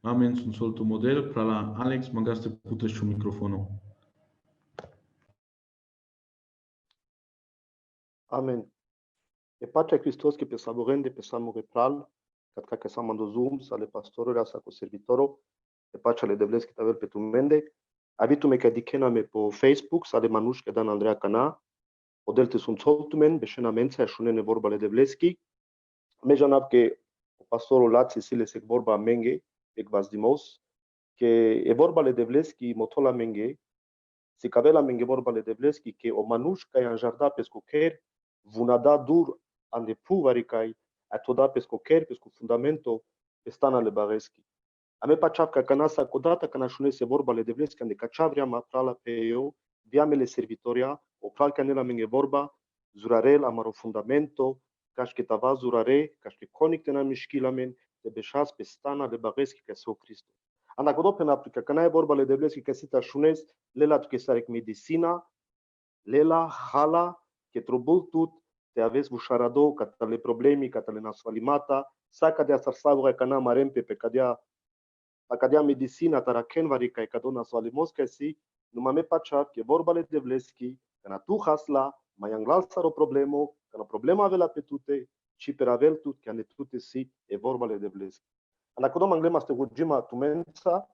Amen, sunt soltul model, prala Alex, magaste puteți microfonul. Amen. E pacea Hristos che pe saborende, pe samure pral, cat ca sa mando Zoom, sale pastorul sa cu servitorul, e pacea le devles che tavel pe tu mende, avitu me che dikena me po Facebook, sale manuș che dan Andreea Cana, odelte sunt soltumen, beșena mența, șunene vorba le devleski, me janab che pastorul lați sile sec vorba menge, ec vas dimos, che e vorba le devleski motola menge, si cavela menge vorba le devleski, che o manuș ca în jarda pescocher, vunada dur ande puvaricai, a toda pescocher, pesco fundamento, pestana le bareschi. A me pachavka canasa codata cana șunese vorba le devleski, ande cachavria ma prala pe eu, viamele servitoria, o pral canela menge vorba, zurarel amaro fundamento, cașche tava zurare, cașche conic tena mișchilamen, de beșas pestana le bareschi ca seu Cristo. Anda codopen aplica, cana e vorba le devleski ca sita șunes, lela tu che sarec medicina, lela hala che trobul tut te aveți vușarado cata le problemi cata le nasoalimata sa cadea sarsavura cana marempe pe cadea medicina taraken varica e cadona soalimos ca si numa me pachat che vorba le devleski cana tu hasla mai anglal saro problemo cana problema avela pe tute ci per avel tut che ane tute si e vorba le devleski ana codom anglema ste gugima tumensa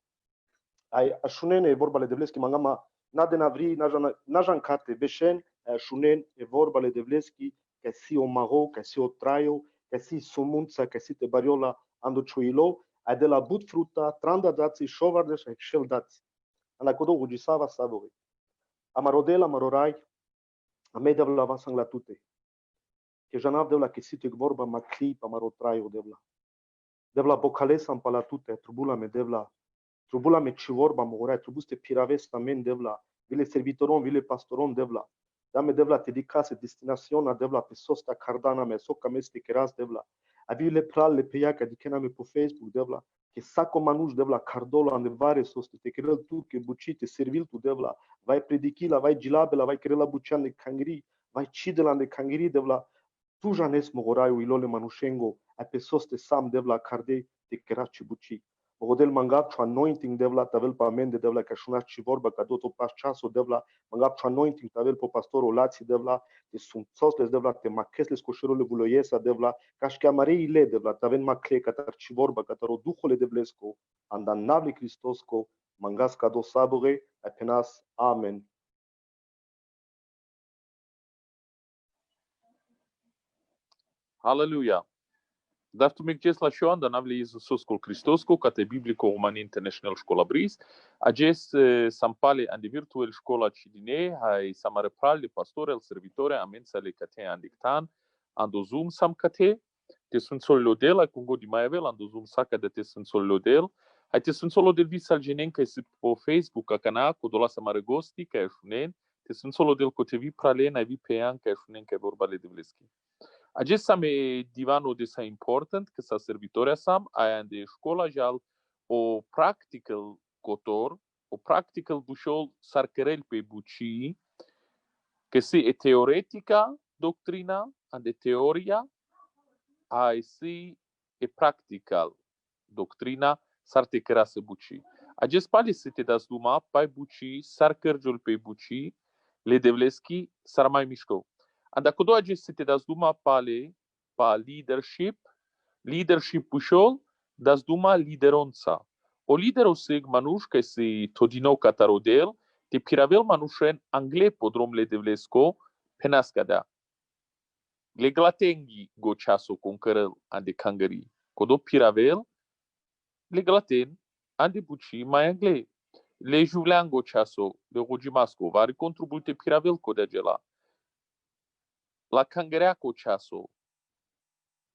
ai ashunene e vorba le devleski mangama nade navri najan carte beșen șunen e vorba le devleski că si o maro, că si o traio, că si sumunța, că si te bariola ando chuilo, a de la but fruta, tranda dați, șovarde și excel dați. Ana codo ugisava savori. Amarodela, marorai, a me devla vasang la tute. Că janav devla că si te vorba ma clip, amaro traio devla. Devla bocalesa în palatute, trubula me devla. Trubula me ci vorba morai, trubuste piravesta men devla. Vile servitoron, vile pastoron devla. Dame devla te dicase destinaționa devla pe sosta cardana me soca meste keras devla. Avile pral le peia ca dicena me pe Facebook devla. Che saco manuș devla cardola ande vare soste te kerel tu che bucite servil tu devla. Vai predikila, vai gilabela, vai kerela bucian de cangri, vai cidela de cangri devla. Tu janes mogoraiu ilole manușengo a pe soste sam devla carde te keraci buci. Mogodel mangap cho anointing devla tavel pa mende devla ca shuna ci vorba ca doto pas chaso devla mangap cho anointing tavel po pastorul lați devla te sunt sosles devla te makesles coșerule buloiesa devla ca și camarei ile devla taven makle ca tar ci vorba ca tar o duhole devlesco andan navli Cristosco mangas ca do sabore apenas amen. Hallelujah. Dar tu mergeți la șoan, dar n-avle Iisus cu Hristos, cu cate biblico Roman International Școala Bris. Acest sampale an de virtual școala cidine, hai samare pral de pastore, al servitore, amensale cate an dictan, an do Zoom sam cate, te sunt solidel, ai cungo di mai avel, an do Zoom saca de te sunt solidel. Hai te sunt solidel vis al genen ca se po Facebook, a cana, cu dola samare gosti, ca e șunen, te sunt solidel cu te vi pralen, ai vi pe an, ca e șunen, ca e vorba le devleschi. Acest sam e divano de sa important, că sa servitoria sam, aia de școala jal, o practical cotor, o practical bușol sarcărel pe buci, că si e teoretica doctrina, ande teoria, ai si e practical doctrina, sarte căra se buci. Acest pali se te das duma, pai buci, sarcărjul pe buci, le devleschi, sar mai mișcău. Anda cu doua se te das duma pale pa leadership pușol, das duma lideronța. O lidero sig manuș că se todino catarodel, te piravel manușen angle podrom le devlesco, penasca da. Le glatengi go chaso con cărăl ande cangări. Codo piravel, le glaten ande buci mai angle. Le julean go chaso, le rogimasco, vari contribuite piravel codegela. La cangăreaco chaso,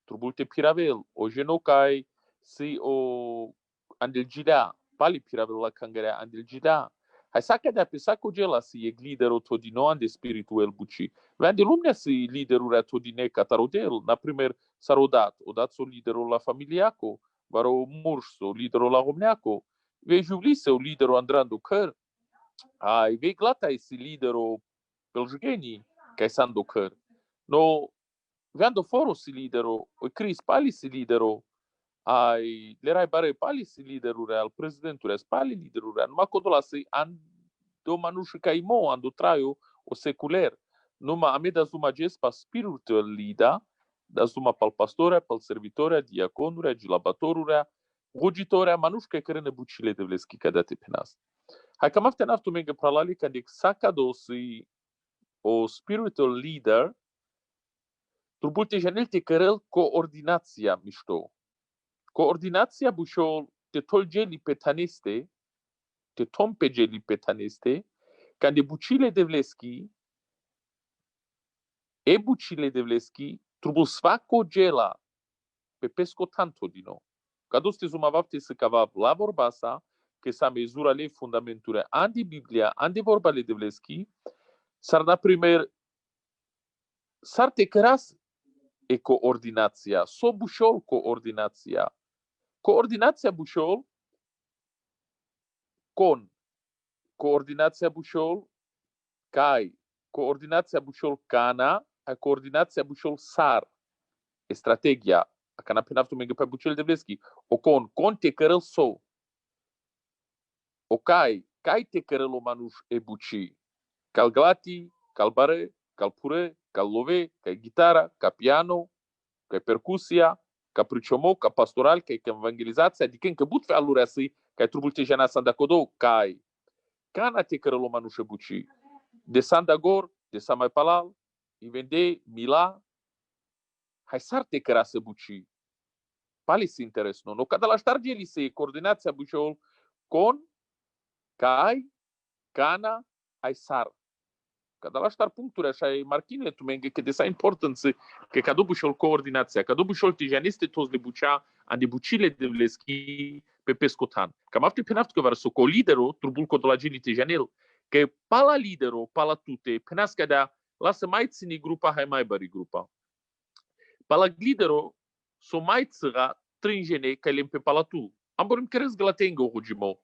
trubulte piravel, o genocai si o andel gida, pali piravel la cangărea andel gida. Hai saca de pe saco gela si e liderul todino ande spirituel buci. Vende lumea si liderul todine catarodel, na primer sarodat, odat so liderul la familiaco, varo murso, liderul la romneaco. Vei juvlise o liderul andrando căr. Ai vei glata si liderul belgeni, ca sando căr. No, vendo foro si lidero, o Cris pali si lidero, ai lerai bare pali si liderul real, prezidentul real, pali liderul real, numai codul ăla an do manuș ca imo, an do traiu o seculer. Numai ame da zuma ges pa spiritual lida, da zuma pal pastorea, pal servitorea, diaconurea, gilabatorura, rugitorea, manuș ca care ne bucile de vleski ca date pe nas. Hai cam afte naftu menge pralali ca dec sacado si o spiritual leader, turbulte janel te cărăl coordinația mișto. Coordinația bușol te tolgeli pe taneste, te tompegeli pe taneste, ca de bucile de vleski, e bucile de vleski, trebuie svako gela pe pesco tanto din nou. Ca doste zumavapte să cava la vorba sa, că sa mezurale fundamenture andi Biblia, andi vorbale de vleski, s-ar da primer, s-ar te căras e coordinația, so bușol coordinația. Coordinația bușol, con, coordinația bușol, cai, coordinația bușol cana, a coordinația bușol sar. E strategia, a cana pe naftul menge pe bucel de vleski. O con te cărăl so. O cai te cărăl o manuș e buci. Cal glati, cal bare, cal pure, cal love, ca gitara, ca piano, ca percusia, ca priciomo, ca pastoral, ca evangelizația, adică încă but fe alurea să-i, ca trubul te jana sandacodou, cai. Cana te cărăl o manuș e buci. De Sandagor, de Samai Palal, i vende Mila, hai s-ar te căra să buci. Pali se interes, nu? No, cada la ștargeli se coordinația bușol con, cai, cana, hai sar. Cada la ștar puncturi așa e marchinele tu menge, că de sa importanță, că ca do bușol coordinația, ca do bușol tijaniste toți de bucea, an de bucile de vleschi pe pescotan. Cam afte pe naftu că var so co lidero, trubul codolagili tijanel, că pala lidero, pala tute, penasca dea, lasă mai țini grupa, hai mai bari grupa. Pala lidero, so mai țăra, tringene, că le pe pala tu. Am vorbim crezi glatengo, hugimo.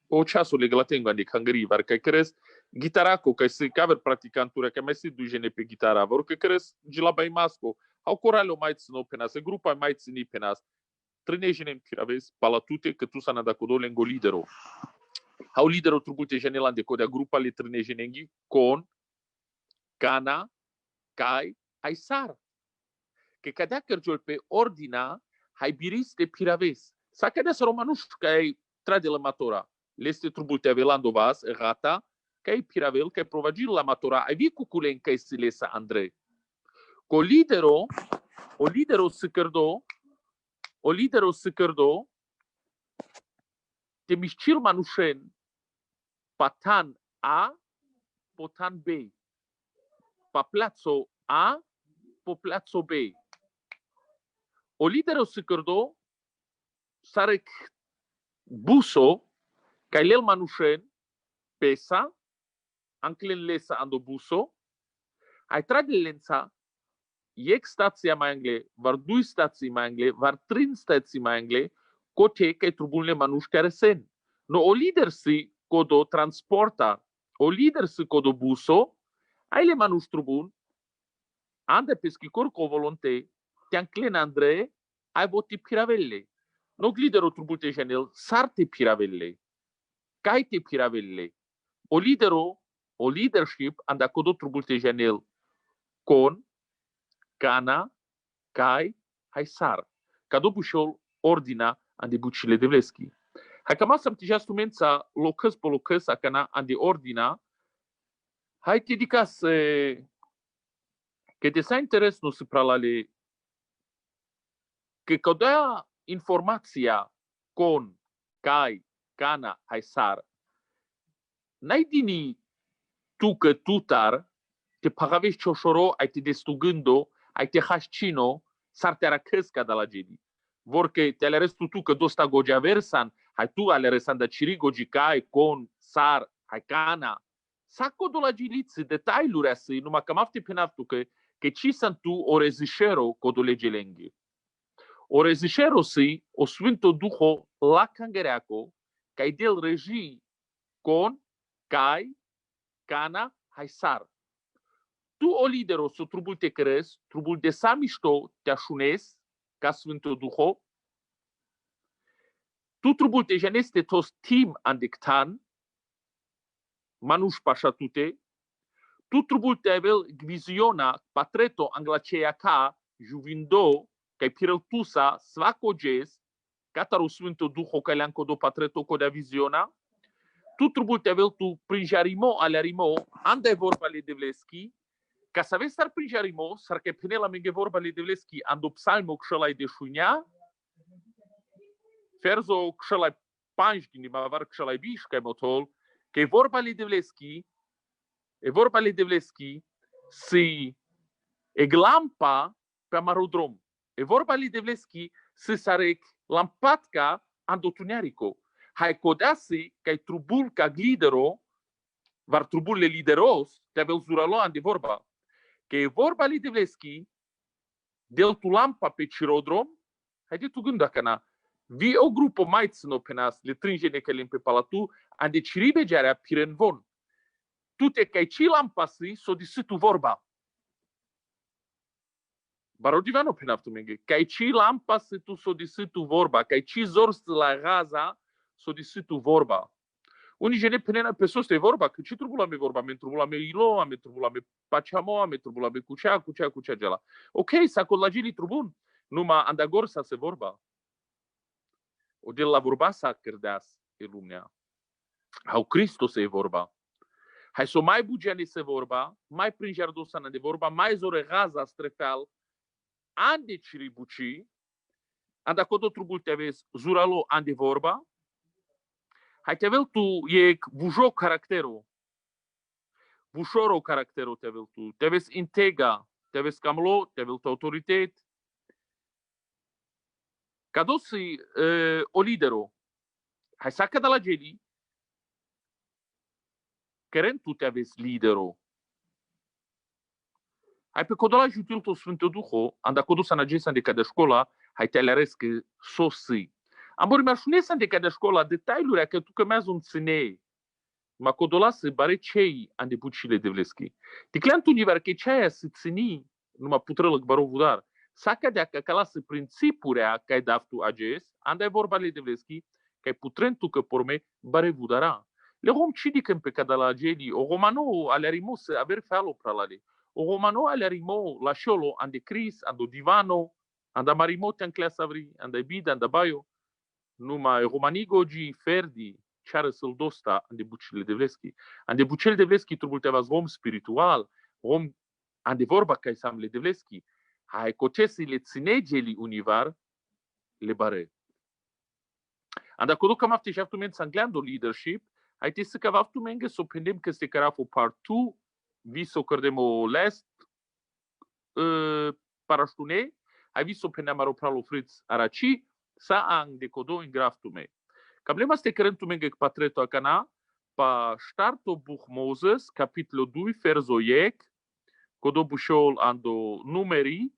O ceasul le glatengo, andi hangării, var că crezi gitaraco, că se caver practicantura, că mai se duce pe gitara, vor că crezi gilabai masco, au corale o mai țină pe nas, grupa mai țini pe nas. Trinejene în piravez, pala tute, că tu s-a dat cu lengo lidero. Au lidero trubute janela de codea grupa le trinejenengi, con, cana, cai, ai sar. Că cadea cărgiol pe ordina, hai biris de piravez. Sa cadea să romanuș, că ai trade la matora. Leste trubute avelando vas, rata, că ai piravel, că ai provagil la matora, ai vi cuculen că ai silesa Andrei. O lidero se cărdo, te mișcil manușen, patan A, potan B. Pa plațo A, po plațo B. O lidero se cărdo, sarec buso, ca el manușen, pesa, anclen lesa ando buso, ai trage lența, iec stația mai angle, var dui stații mai angle, var trin stații mai angle, cote că trubunle manuș care sen. No o lider si codo transporta, o lider si codo buso, ai le manuș trubun, ande peschicor co volonte, te anclen Andrei, ai voti piravelle. No lidero trubute janel, sarte piravelle. Caite piravelle. O leadership anda codo trubute janel con, cana, cai, hai sar. Ca do bușol ordina ande bucile de vleschi. Hai cam asta am stumența locăs pe locăs, a cana ande ordina, hai te dica să, că te sa interes nu se pralale, că cădea informația con, cai, cana, hai sar. N-ai dini tu că tu tar, te pagavești cioșoro, ai te destugândo, ai te hascino, s-ar te aracăsca de la geni. Vor că te aleres tu că dosta gogea versan, hai tu aleresan da ciri gogicai, con, sar, hai cana. Saco de la giliți, detailuri asăi, numai că mafte pe naftu că ci sunt tu o rezișero codo legelenghi. O rezișero săi, o sfânto duho la cangereaco, că ai del regii con, cai, cana, hai sar. Tu o lidero să trubul te crezi, trubul de sa mișto te așunes ca Sfântul Duho, Tu trebuie te geneste tos tim andictan, manuș pașatute, tu trebuie te avel visiona patreto anglacea ca juvindo, că pirel tusa svacoges, cataru sfântul duho că le-am codo patreto codea visiona, tu trebuie te avel tu prinjarimo alerimo, anda e vorba le devleschi, ca să vezi sar prinjarimo, sar că penela menge vorba le devleschi, ando psalmo kșelai de șunia, ferzo kșelai panjki, ni mavar kșelai bișca motol, că e vorba le devleschi, si eglampa pe amarodrom. E vorba li devleschi si sarec lampatca andotuniarico. Hai codasi că trubul ca glidero, var trubul le lideros, te avel zuralo ande vorba. Că e vorba li devleschi, del tu lampa pe cirodrom, haide tu gânda că na, vi o grupo mai țino penas, le trângene că le pe palatu, ande ciribe gearea pirenvon. Tu te cai ci lampa si, so disitu vorba. Barodivano penaftu menge. Cai ci lampa si tu so disitu vorba. Cai ci zorst la raza, so disitu vorba. Unii gene penena pe sos te vorba, că ce trubula me vorba, me trubula me ilo, me trubula me paciamo, me trubula me cucea gela. Ok, sa colagili trubun. Numa andagor sa se vorba. O de la vorba sa cărdeas e lumea. Au Hristos e vorba. Hai să mai bugeane se vorba, mai prin jardosana de vorba, mai zore raza strefeal, ande ciribuci, anda codo trubul te vezi zuralo ande vorba, hai te vel tu e bujo caracterul, bușoro caracterul te vel tu, te vezi intega, te vezi camlo, te vel tu autoritet, ca dosi o lidero, hai saca de la geli, Querem tu te aveți liderul. Hai pe codola ajutul tu Sfântul Duho, anda codo să nagesa de cada școala, hai te aleres că sosi. Am vorbit mai șunesa de cada școala detaliuri că tu cămează un ține. Ma codola să bare cei ande bucile de vleschi. Ticlean tu niver că ceea să țini numai putrălăc barovudar. Saca de că calasă principurea că ai dat tu ages, anda e vorba de vleschi, că ai putren tu că porme bare vudara. Le rom cidicăm pe cadala geli, o romano alerimo să aver fealo pralale. O romano alerimo la șolo ande cris, ando divano, anda marimo te anclea savri, anda bida, anda baio. Numai romanigo gi ferdi, ceară să-l dosta ande bucile de vleschi. Ande bucile de vleschi trebuie te rom spiritual, rom ande vorba ca sam le de vleschi. Hai cotesi le ținegeli univar le bare. Anda codo cam afte și aftu men sanglando leadership, hai te să cava aftu menge so pendem că este carafo partu, vi so cărdemo lest paraștune, hai vi so pendem aropralo fritz araci, sa ang de codo in graftu me. Cablema este cărentu menge patreto acana, pa starto buch Moses, capitolo 2, verso iec, codo bușol ando numeri,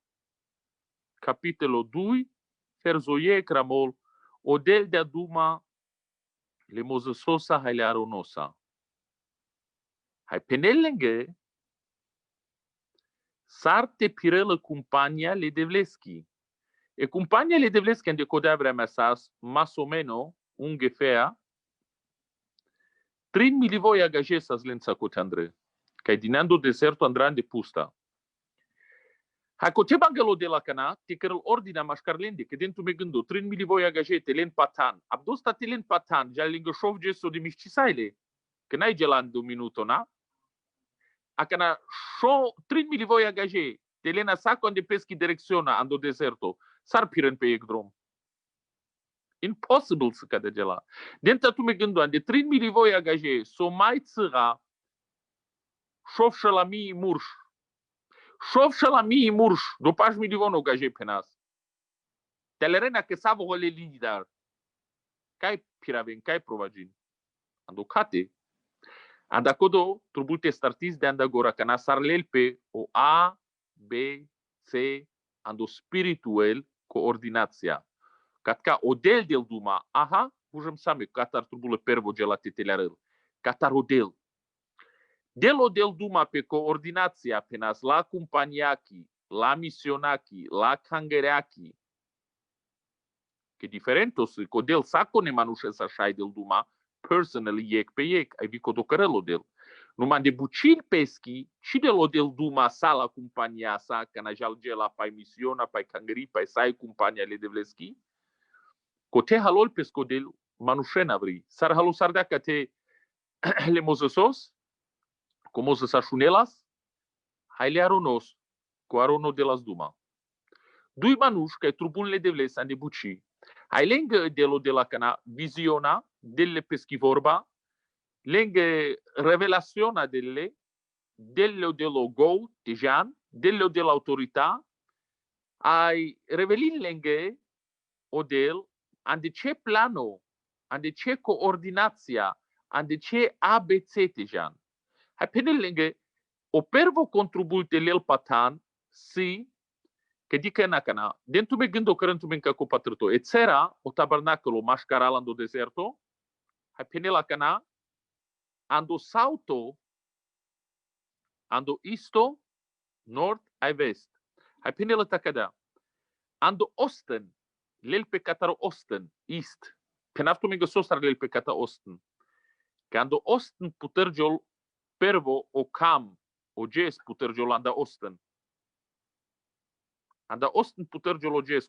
capitolo 2, verso iec ramol, odel de aduma le Mozesosa hai le aronosa. Hai penelenge sarte pirelă compania le devleschi. E compania le devleschi ande codea vremea sas, mas o meno, ungefähr, 3 milivoi agajesas lența cote Andre. Cai dinando deserto andran de pusta. Hai cote bangalo de la cana, te cărăl ordinea mașcarlende, că dentu me gândo, 3 milivoi agajete, len patan. Abdosta te len patan, ja lingă șov geso de mișcisaile. Că n-ai gelan de un minuto, na? Acana 3 milivoi agaje, te lena saco ande peschi direcționa, ando deserto. S-ar piren pe ec drum. Impossible să cade gela. Denta tu me gândo, ande 3 milivoi agaje, so mai țăra, șov și la mii murș. Șov și la mii murș, după 8 milivoni agaje pe nas. Telerena că s-a vohole lidar. Cai piraven, cai provagin. Ando cate. Anda codo, trebuie te startiți de anda gora, că n-asarlel pe o A, B, C, ando spiritual coordinația. Catka odel del duma, aha, bujem same, catar trebuie pervo gela tetelarel. Catar odel. Del odel duma pe coordinația pe nas la companiaki, la misionaki, la kangereaki. che differento se codel sacco ne manușe sa șai del duma, personally iec pe iec, ai vi codocărelo del. Numai de bucil peschi, și de lo del duma sa la compania sa, că na jalgela pai misiona, pai cangri, pai sai compania le devleschi, cote halol pescodel manușena vrei. Sar halol sardea că te le mozesos, cu mozesa șunelas, hai le aronos, cu arono de las duma. Dui manuși că trubunle devles ande buci. Hai lângă delo de la cana visiona, delle peschi vorba, lângă revelaționa delle dello go, tejan, dello dell'autorità, ai revelin lângă odel, ande ce plano, ande ce coordinația, ande ce ABC tejan. Hai pene lângă o pervo contribuite lel patan, si, că dică na cana, dentro me gândo cărântu me încă copatrăto, et sera o tabernacolo mascaral ando deserto, hai pene la cana, ando sauto, ando isto, nord, ai vest. Hai pene la tacada, ando osten, lel pe cataro osten, east. Penaftu me găsosar lel pe cata osten. Că ando osten putergiol pervo o cam, o ges putergiol anda osten. Anda osten putergiol o ges,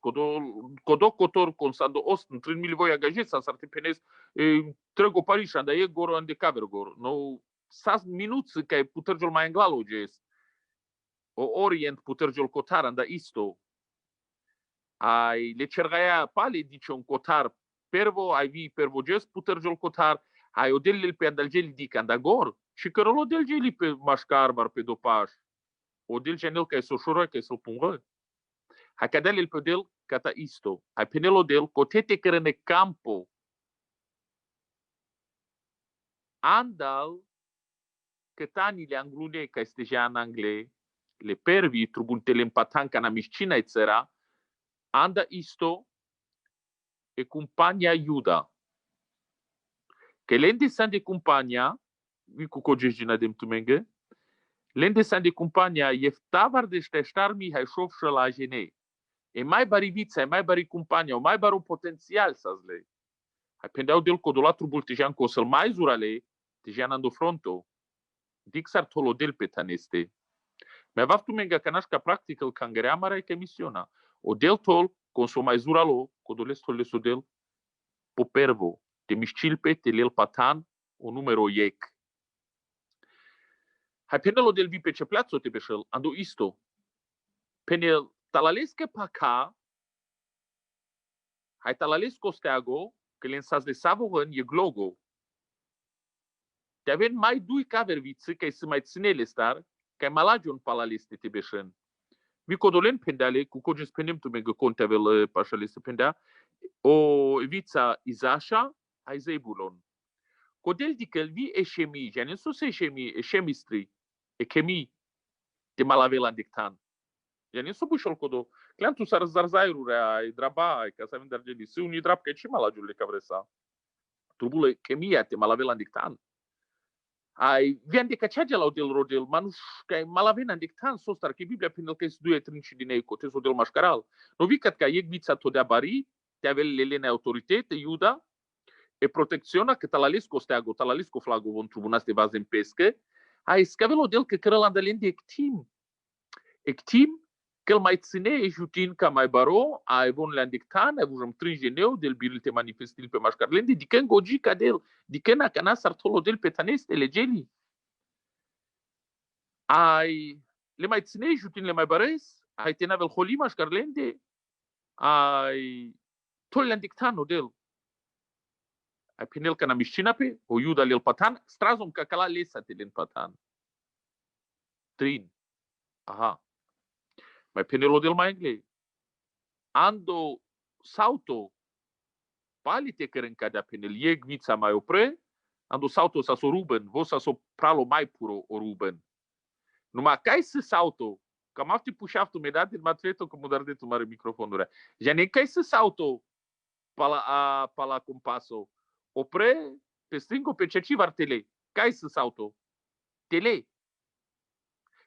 codo cotor consando osten, 3.000 voi agajesa, s-ar te penes, trăgo Paris, anda e goro ande cavergor. No, sas minuți că e putergiol mai englal o ges. O orient putergiol cotar, anda isto. Ai le cergaia pale dice un cotar pervo, ai vi pervo ges putergiol cotar, ai odellel pe andalgeli dic andagor, și că rolo delgeli pe mașcarbar pe dopaș. Odel genel că e soșură, că e să-l pungă. Hai cadel el pe del cata isto. Hai penelo del cotete cărene campo. Andal cătani le anglune ca este ja în angle, le pervi trubun telempatan ca na miscina e țera, anda isto e compagnia Iuda. Că lende san de compagnia, vi cu cogegina dem tumenge, lende san de compagnia jeftavar de șteștarmi hai șofșă la genei. E mai bari vița, e mai bari compania, o mai bari un potențial să-ți lei. Hai pendeau del codola trubul tejean că o să-l mai zurale, tejean ando fronto. Dic s-ar tolo del pe taneste. Mi-a vaftu menga canaș ca practic îl cangerea mare că misiona. O del tol, că o să mai zuralo, codoles tol leso del, po pervo, te miscilpe, te lel patan, o numero iec. Hai penelo del vi pe ce pleațo te beșel, ando isto. Penel talalesque pa ca, hai talalesco steago, că le însas de savoren e glogo. Te avem mai dui caverviță că să mai ținele star, că ai malagion palaleste te beșen. Vi codolen pendale, cu cogens pendem tu mega conte avel pașaleste pendea, o vița Izașa, ai Zebulon. Codel dicăl vi e șemii, janin sus e șemii, e șemistri, e chemii, te malavela dictan. Ja nisu bušel kodo. Klientu sar zarzairurea, e draba, ca să avem de argeli. Si unii drap că e ce malagiurile ca vresa. Trubule chemia te malavela dictan. Ai vian de cacea la del rodel, manus că malavena dictan sostar că Biblia prin el că este due trinci din ei cote del mascaral. No vicat ca e gvița tot de bari, te avele lelene autoritate, Iuda, e protecționa că talalisco steago, talalisco flago von tribunaste vaze în pescă. Ai scavelo del că cărălandalen de ectim. Ectim că mai ține jutin ca mai baro, ai von le dictan, ai vujam tringeneu del biril te manifestil pe mascarlende, dicen goji ca del, dicen a cana sartolo del pe taneste legeli. Ai le mai ține jutin le mai bares, ai tenavel holi mascarlende, ai tol le dictano del. Ai penel cana miscina pe, o Iuda lel patan, strazom ca cala lesa te len patan. Trin. Aha. Mai penelo del mai engle. Ando sauto palite căren cadea penel e gvița mai opre, ando sauto sa so ruben, vo sa so pralo mai puro o ruben. Numai cai să sauto, cam afti pușaftu me dat din matreto cum dar de tu mare microfonura. Ja ne cai să sauto pala compaso. Opre pe stringo pe ceci vartele. Cai să sauto. Tele.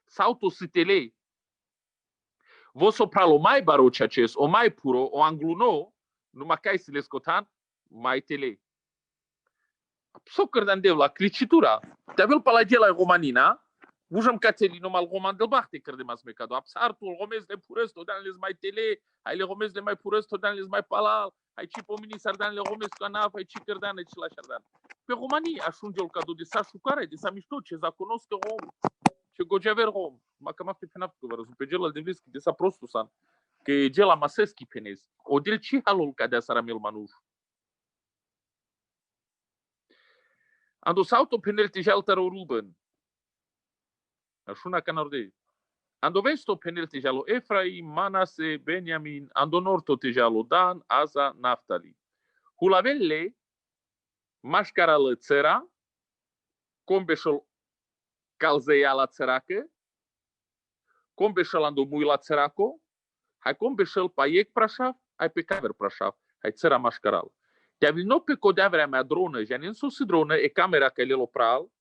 Sauto să tele. Vou soprar o mais barote o mais puro, o angluno, numai ca să le scotan, mai tele. Soccer de la clicitura. Te-avel palagela romanina, Vujam cateli numai roman del barte credem as mecado. Absartul romez de puresto dan les mai tele, ai le romez de mai puresto dan les mai palal, ai ci pomini sardan le romez canaf, ai ci cărdan ai ci la șardan. Pe România ajunge el cadu de sa șucare, de sa mișto, ce za cunosc rom, ce gogeaver rom. Ma cam afte penap că vă răzu pe gel de vesc de sa prostu san. Că gela maseschi penez. O del ci halul ca de saramel manuș. Ando sauto penelti jaltaro Ruben. Ashuna canorde. Ando vesto penelti jalo Efraim, Manase, Benjamin, ando norto te jalo Dan, Aza, Naftali. Hulavelle, mașcara la țăra, combeșol calzeia la țăracă, combeșol ando mui la țăraco, hai combeșol paiec prașav, hai pe caver prașav, hai țăra mașcaral. Te-avil no pe codeavrea mea dronă, ja nin sus dronă, e camera că le lopral,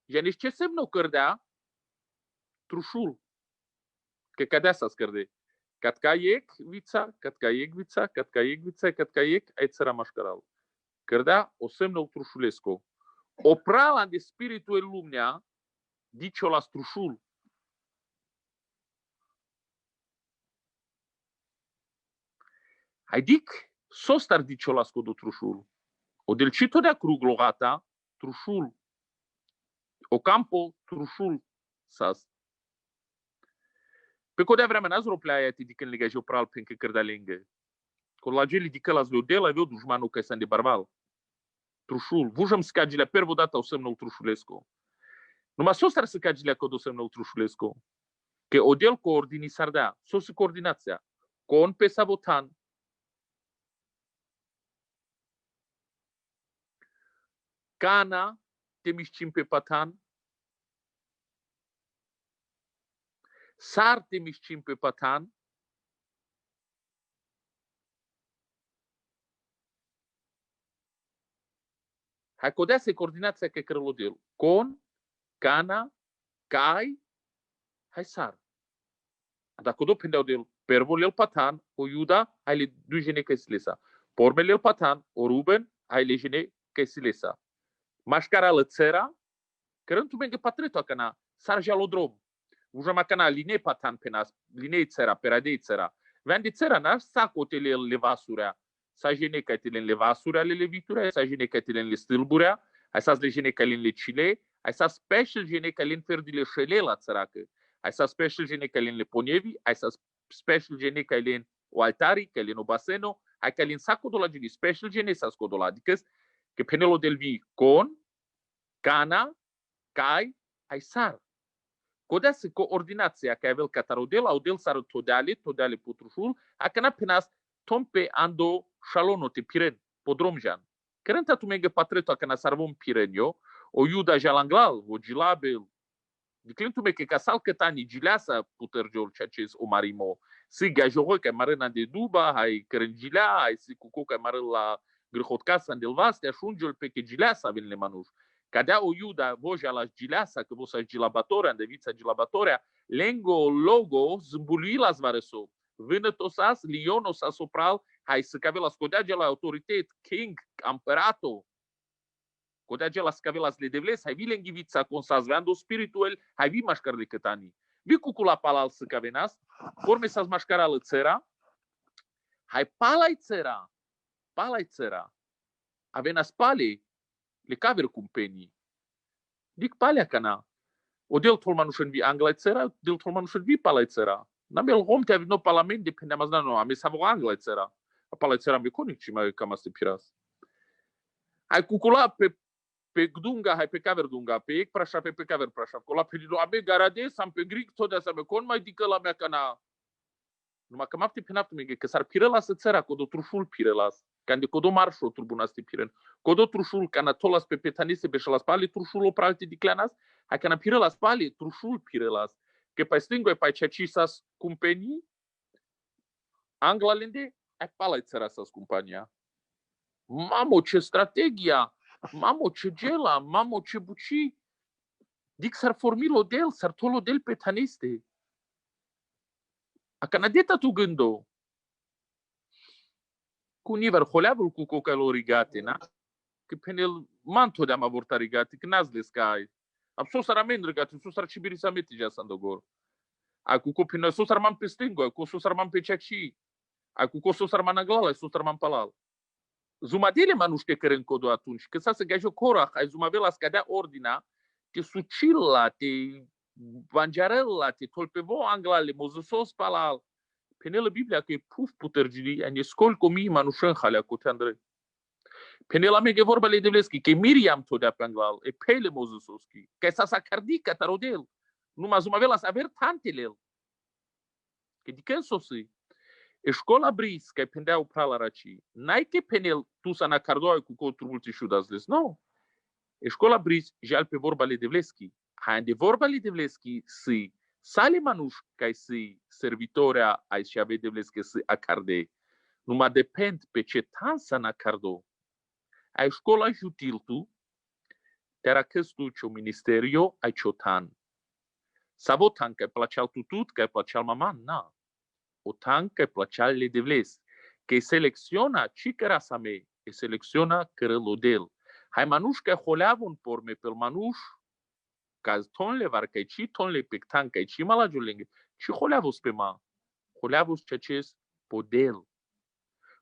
ja nici ce semnă cărdea, trușul, că cadea să scărde. Catkaiec vița, catkaiec vița, catkaiec vița, catkaiec, ai țăra mașcaral. Cărdea o semnă trușulescu. O prala de spiritul în lumea, dice-o la strușul. Adic, sostar dice-o la scodu trușul. O delcito de cruglogata, trușul. O campo, trușul, sas. Pe codea vremea n-ați roplea aia te dică în lega geopral pentru că cărdea lângă. Când la geli dică la zleudel, avea dușmanul că e de barbal. Trușul. Vujăm scagilea pervă dată o semnul trușulescu. Numai sos ar să cagilea cod o semnul trușulescu. Că odel coordini sardea. Sos coordinația. Con pe sabotan. Cana te mișcim pe patan. Sar te mișcim pe patan. Hai codea se coordinația că crălodel. Con, cana, cai, hai sar. Dacă codo pendeau del pervol el patan, o Iuda, hai le dujene că silesa. Pormele el patan, o Ruben, hai le jene că silesa. Mașcara la țăra, cărântul menge patreto cana, sar jalodrom. Ujama cana line patan penas, line țăra, peradei țăra. Vean de țăra n-aș sacotele el levasurea. Sa jene cătile în levasurea ale leviturea, sa jene cătile în le stâlburea, hai să-ți le jene călin le cile, hai să special jene călin ferdile șele la țăracă, hai să special jene călin le ponievi, hai să special jene călin o altari, călin o baseno, hai călin sacodola jene special jene sa scodola, adică că penelo del vi con, cana, cai, hai sar. Codea se coordinația că avel catarodel, audel sar todale putrușul, a cana penas tompe ando șalono te piren, podromjan. Cărânta tu mege patreto că nasarvom pirenio, o Iuda jalanglal, o gilabel. Diclintu mege ca sal cătani gileasa putergiol ceea ce o marimo. Si gajoro că marena de duba, hai cărângilea, hai si cuco că mară la grăhotcasa del vaste, ajungel pe că gileasa vin le manuș. Cadea o Iuda voja la gileasa, că vosa gilabatoria, de vița gilabatoria, lengo logo zbului la zvareso. Vânătosas, lionos asopral, hai să cave la scodea la autoritet, king, amperato. Codea la scave la sledevles, hai vi lenghivița consas, veando spiritual, hai vi mașcar de cătani. Vi cucu la palal să cavenas, forme să-ți mașcara la țăra, hai palai țăra. Avenas pale, le caver cumpeni. Dic palea cana. O del tolmanușen vi angla țăra, del tolmanușen vi palai țăra. N-am el om te avino parlament de pende amazna no, ame savo angla țăra. A palai țăra me conic și mai cam asta piras. Hai cucula pe gdunga, hai pe caver dunga, pe ec prașa, pe caver prașa. Cola pe dino abe garade, sam pe gric tot să me con mai dică la mea cana. Numai că mapte pe naptu mege, că s-ar pirelas țăra, codo trușul pirelas. Când codo marșo turbunaste piren. Codo trușul cana tolas pe petanise pe șalas pale trușul opralte diclanas, hai cana pirelas pale trușul pirelas. Că pe stingo e pe ceea ce s-a cumpeni, angla lende, ai palai țăra să-ți cumpania. Mamo, ce strategia! Mamo, ce gela! Mamo, ce buci! Dic s-ar formilo del, s-ar tolo del pe taniste. A canadeta tu gândo. cu nivel holeavul cu cocalorigate, na? Că penel manto de am avorta rigate, că n-ați lescai. Am sosar amen rigate, sosar cibiri sa meti ja sandogor. Aku ko pina sosar man pestingo, aku sosar man pececi. Aku ko sosar man aglala, sosar man palal. Zumadele man nu știe că încodo atunci, că să gajo cora, ai zumavela scadea ordina, te sucilla, te vanjarella, te tolpevo anglale, mozosos palal. Penela Biblia că e puf putergili, ani scol comi man nu șenhalea cu tandre. Penela mege vorba le devleski, că Miriam todea pe anglal, e pele mozososki, că sa cardica tarodel. Numai zumavela să aver tantelel. Că dică sosi. Școala bris, că pendeau prala raci. N-ai că penel tu să n-acardoi cu cotul șudazles, nu. Școala bris, jal pe vorba le devleski. Hai de vorba le devleski si sale manuș ca si servitoria ai și ave devleski si acarde. Numai depend pe ce tan să n-acardo. Ai școala jutil tu, te-era căstu ce ministerio ai ciotan. Savotan că placeal tutut, că placeal maman, na. O tan că placeal le devles. Că selecționa ci că rasa me, e selecționa că rălodel. Hai manuș că holeavun porme pel manuș, ca tonle var că ci tonle pectan că ci malajulenge, ci holeavus pe ma. Holeavus ce ces podel.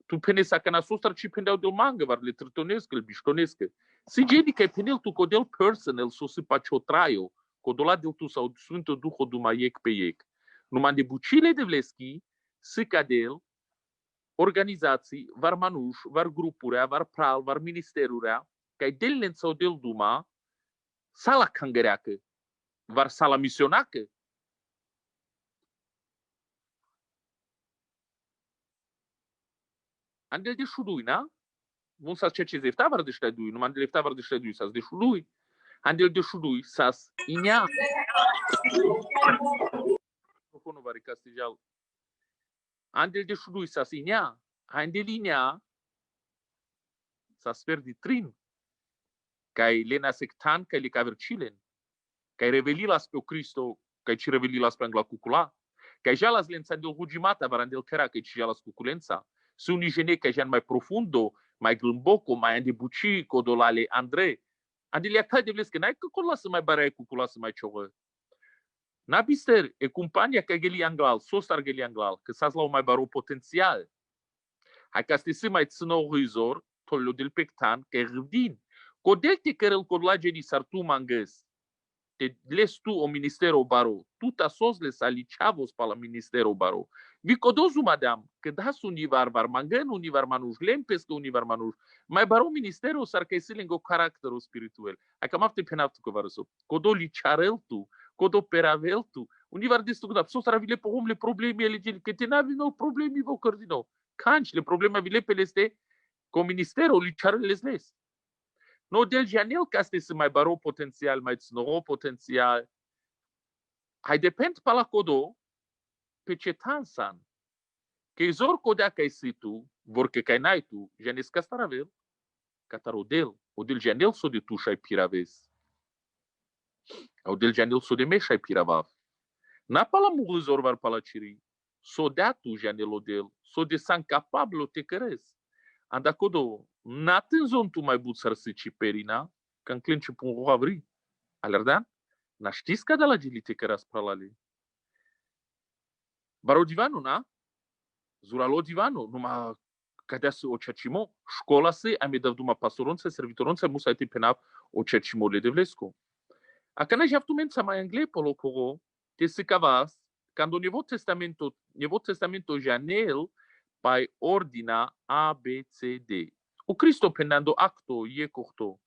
Tu pene sa că n-asustar ci pendeau del manga var le trătonesc, le biștonescă. Si geni că penel tu codel personal so se paciotraio. Codola de tu sau Sfântul Duhul dumaiec pe iec. Numai de bucile de vleschi, se cadel, organizații, var manuș, var grupurea, var pral, var ministerurea, că-i del sau del duma, sala cangăreacă, var sala misionacă. Andel de șudui, na? Bun să ce zefta var de ștedui, numai de lefta var de ștedui, să de șudui. Andel de șudui, să inea. Nu va recastijal. Andel de șudui să inea. Andel inea să sper de trin. Cai lena sectan, cai le cavercilen. Cai reveli las pe Cristo, cai ci reveli las pe angla cucula. Cai ja las lența del hugimata, var andel căra, cai ci ja las cuculența. Su nigene cai ja mai profundo, mai glâmboco, mai andebuci, codolale Andrei. Andel ia cal de vles că n-ai că cola să mai barai cucula să mai ciogă. Na bister, e compania că geli anglal, sostar geli anglal, că s-ați la o mai baro potențial. Hai ca să mai țină o rizor, tollo del pectan, că e râvdin. Codel te cărăl codlage di sartu manges. Te les tu o ministero baro. Tu ta sos les alichavos pa la ministero baro. Vi codozu madam, că das univar var mangen univar manuș, lempesc univar manuș. Mai baro ministero sar că e lengo caracterul spiritual. Hai că mafte penaptu că varăso. Codo licarel tu. Codo peravel tu. Univar destucdat. Sos ravile pe om le problemi elegeli. Că te n-avi nou problemi vă cărdino. Canci le probleme avile pe leste. Cu ministerul licarel les. No del janel ca să mai baro potențial, mai ținoro potențial. Hai depend pa la codo pe ce tansan. Că e zor codea ca si tu, vor că n-ai tu, janes ca staravel, ca tarodel, o del janel so de tu și-ai piraves. O del janel so de me și-ai piravav. N-a pa la mughezor var pa la ciri. So dea tu janel o del, so de san capablo te cărez. Anda codo, n-atin zon tu mai but să răsăci perina, că în clinci pun o avri. Alerdan? N-a știți ca de la gelite că răs pralale. Baro divanu, na? Zuralo divanu, numai cadea să o cercimo, școala să am dat duma pastoronță, servitoronță, musa te penap o cercimo le devlesco. A că n-ai avut mența mai anglei polo coro, te se cavas, când o Nevo Testamento janel, pai ordina A, B, C, D. O Cristo penando acto, e corto.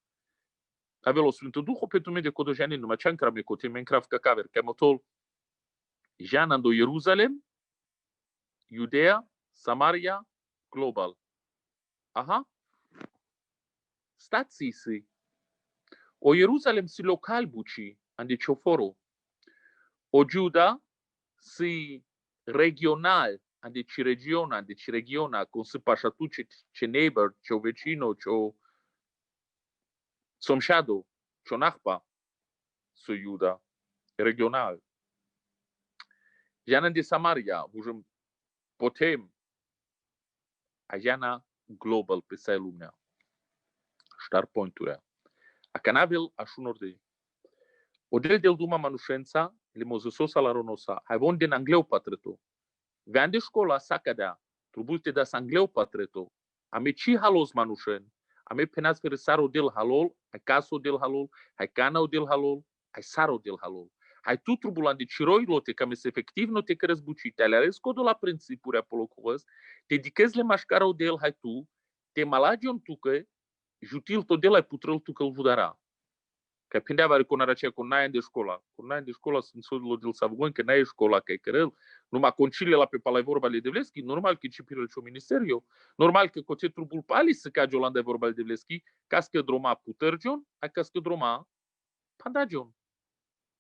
Avelo Sfântul Duhul pe tume de codojanel, numai ce-am crame cote, mencrav ca caver, că motol, janando Ierusalem, Judea, Samaria, global. Aha. Stații si. O Ierusalem si local buci, ande cioforo. O Giuda si regional, ande ci regiona, cum se pașa tu ce neighbor, ce vecino, ce somșado, ce nachpa, su Iuda, regional. Jana de Samaria, vujum potem, a Jana global pe sai lumea. Star point-uri. A canavel așunor de. Odel del duma manușența, le mozesosa la ronosa. Hai von din angleu patreto. Vean de școala sa cadea. Trubulte da sangleu patreto. Ame ci halos manușen. Ame penas fere saro del halol, hai caso del halol, hai canao del halol, hai saro del halol. Hai tu trubulan de ciroi lote, cam es efectiv no te cărăs bucite, ale ales codo la principuri apolo cuvăs, te dicăs le mașcarau del hai tu, te malagion tucă, jutil to del ai putrăl tucă-l vudara. Că pendeava reconarea aceea cu naia de școala. Cu naia de școala sunt sodul del savugân, că naia e școala, că e cărăl. Numai concile la pe palai vorba de Devleschi, normal că cipiră ce ministerio. Normal că coce trubul pali să cage Olanda vorba de Devleschi, cască droma putărgion, ai cască droma pandagion.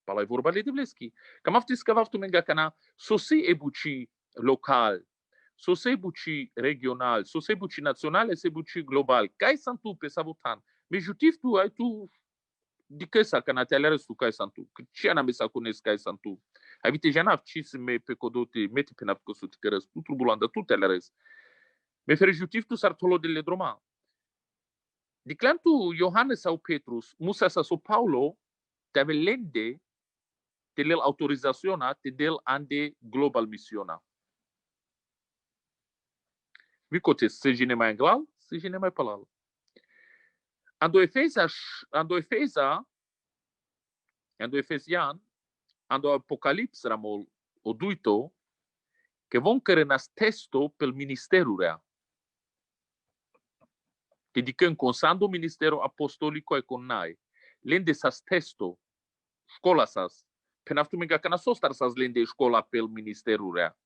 Palai vorba de Devleschi. Cam aftis că vaftu menga cana, sosi e buci local, sosi e buci regional, sosi e buci național, se buci global. Cai sunt tu pe savutan. Me jutif tu ai tu de că sa că te alere tu cai santu. Că ce ana mesa cunes cai santu. Ai vite janaf ci se me pe codote mete pe nap cosut că răs tu trubulanda tu te alere. Me fer jutif tu sartolo de ledroma. De clantu Iohannes sau Petrus, Musa sau Paulo, te ave lende te lel autorizaționa te del ande global misiona. Vicote se gine mai englal, se gine mai palal. Ando Efesian, ando Apocalips ramol oduito, che von care nas testo pel ministeru rea. Che dicen consando ministero apostolico e connai. Lende sas testo, școala sas. Penaftu mega cana sostar sas lende școala pel ministeru rea.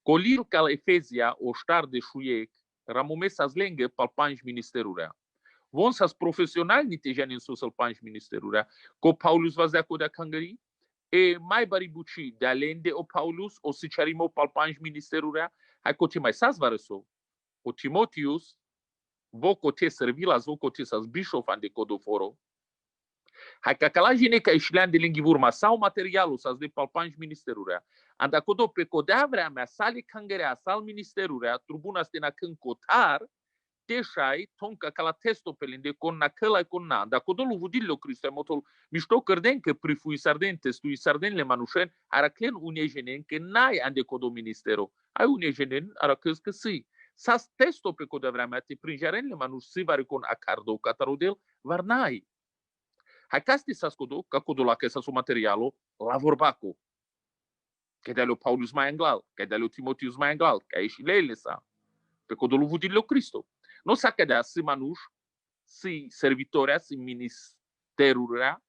Colil cal Efesia o star de șuiec, ramome sas lenge pal panj ministeru rea. Von sas profesional nite jani în sus al panj ministeru rea. Co Paulus vazea co de cangări? E mai baribuci de alende o Paulus o sicharimo pal panj ministeru rea. Hai co ce mai sas vareso. O Timotius voco te servilas voco te sas bischof ande codoforo. Hai ca calajine ca ișlean de linghi vurma sau materialul sas de pal panj ministeru rea. Anda codo pe codea vrea mea sale cangărea sal ministeru rea tribuna stena când cotar teșai tonca ca la testo pelinde con na căla con na da codolu vudillo Cristo motol mișto cărden că prifui sarden testui sarden le manușen araclen unejenen că n-ai ande codo ministero ai unejenen aracăs că si sas testo pe codea vrea mea te prinjaren le manuș si vari con acardo catarodel var n-ai hai casti sas codo ca codo la că sas o materialo la vorbaco că de-a lui Paulus mai englal că de-a lui Timotius mai englal că ai și leile sa pe codolu vudillo Cristo. Nu s-a cădea si manuș, si servitoria, si ministerurea,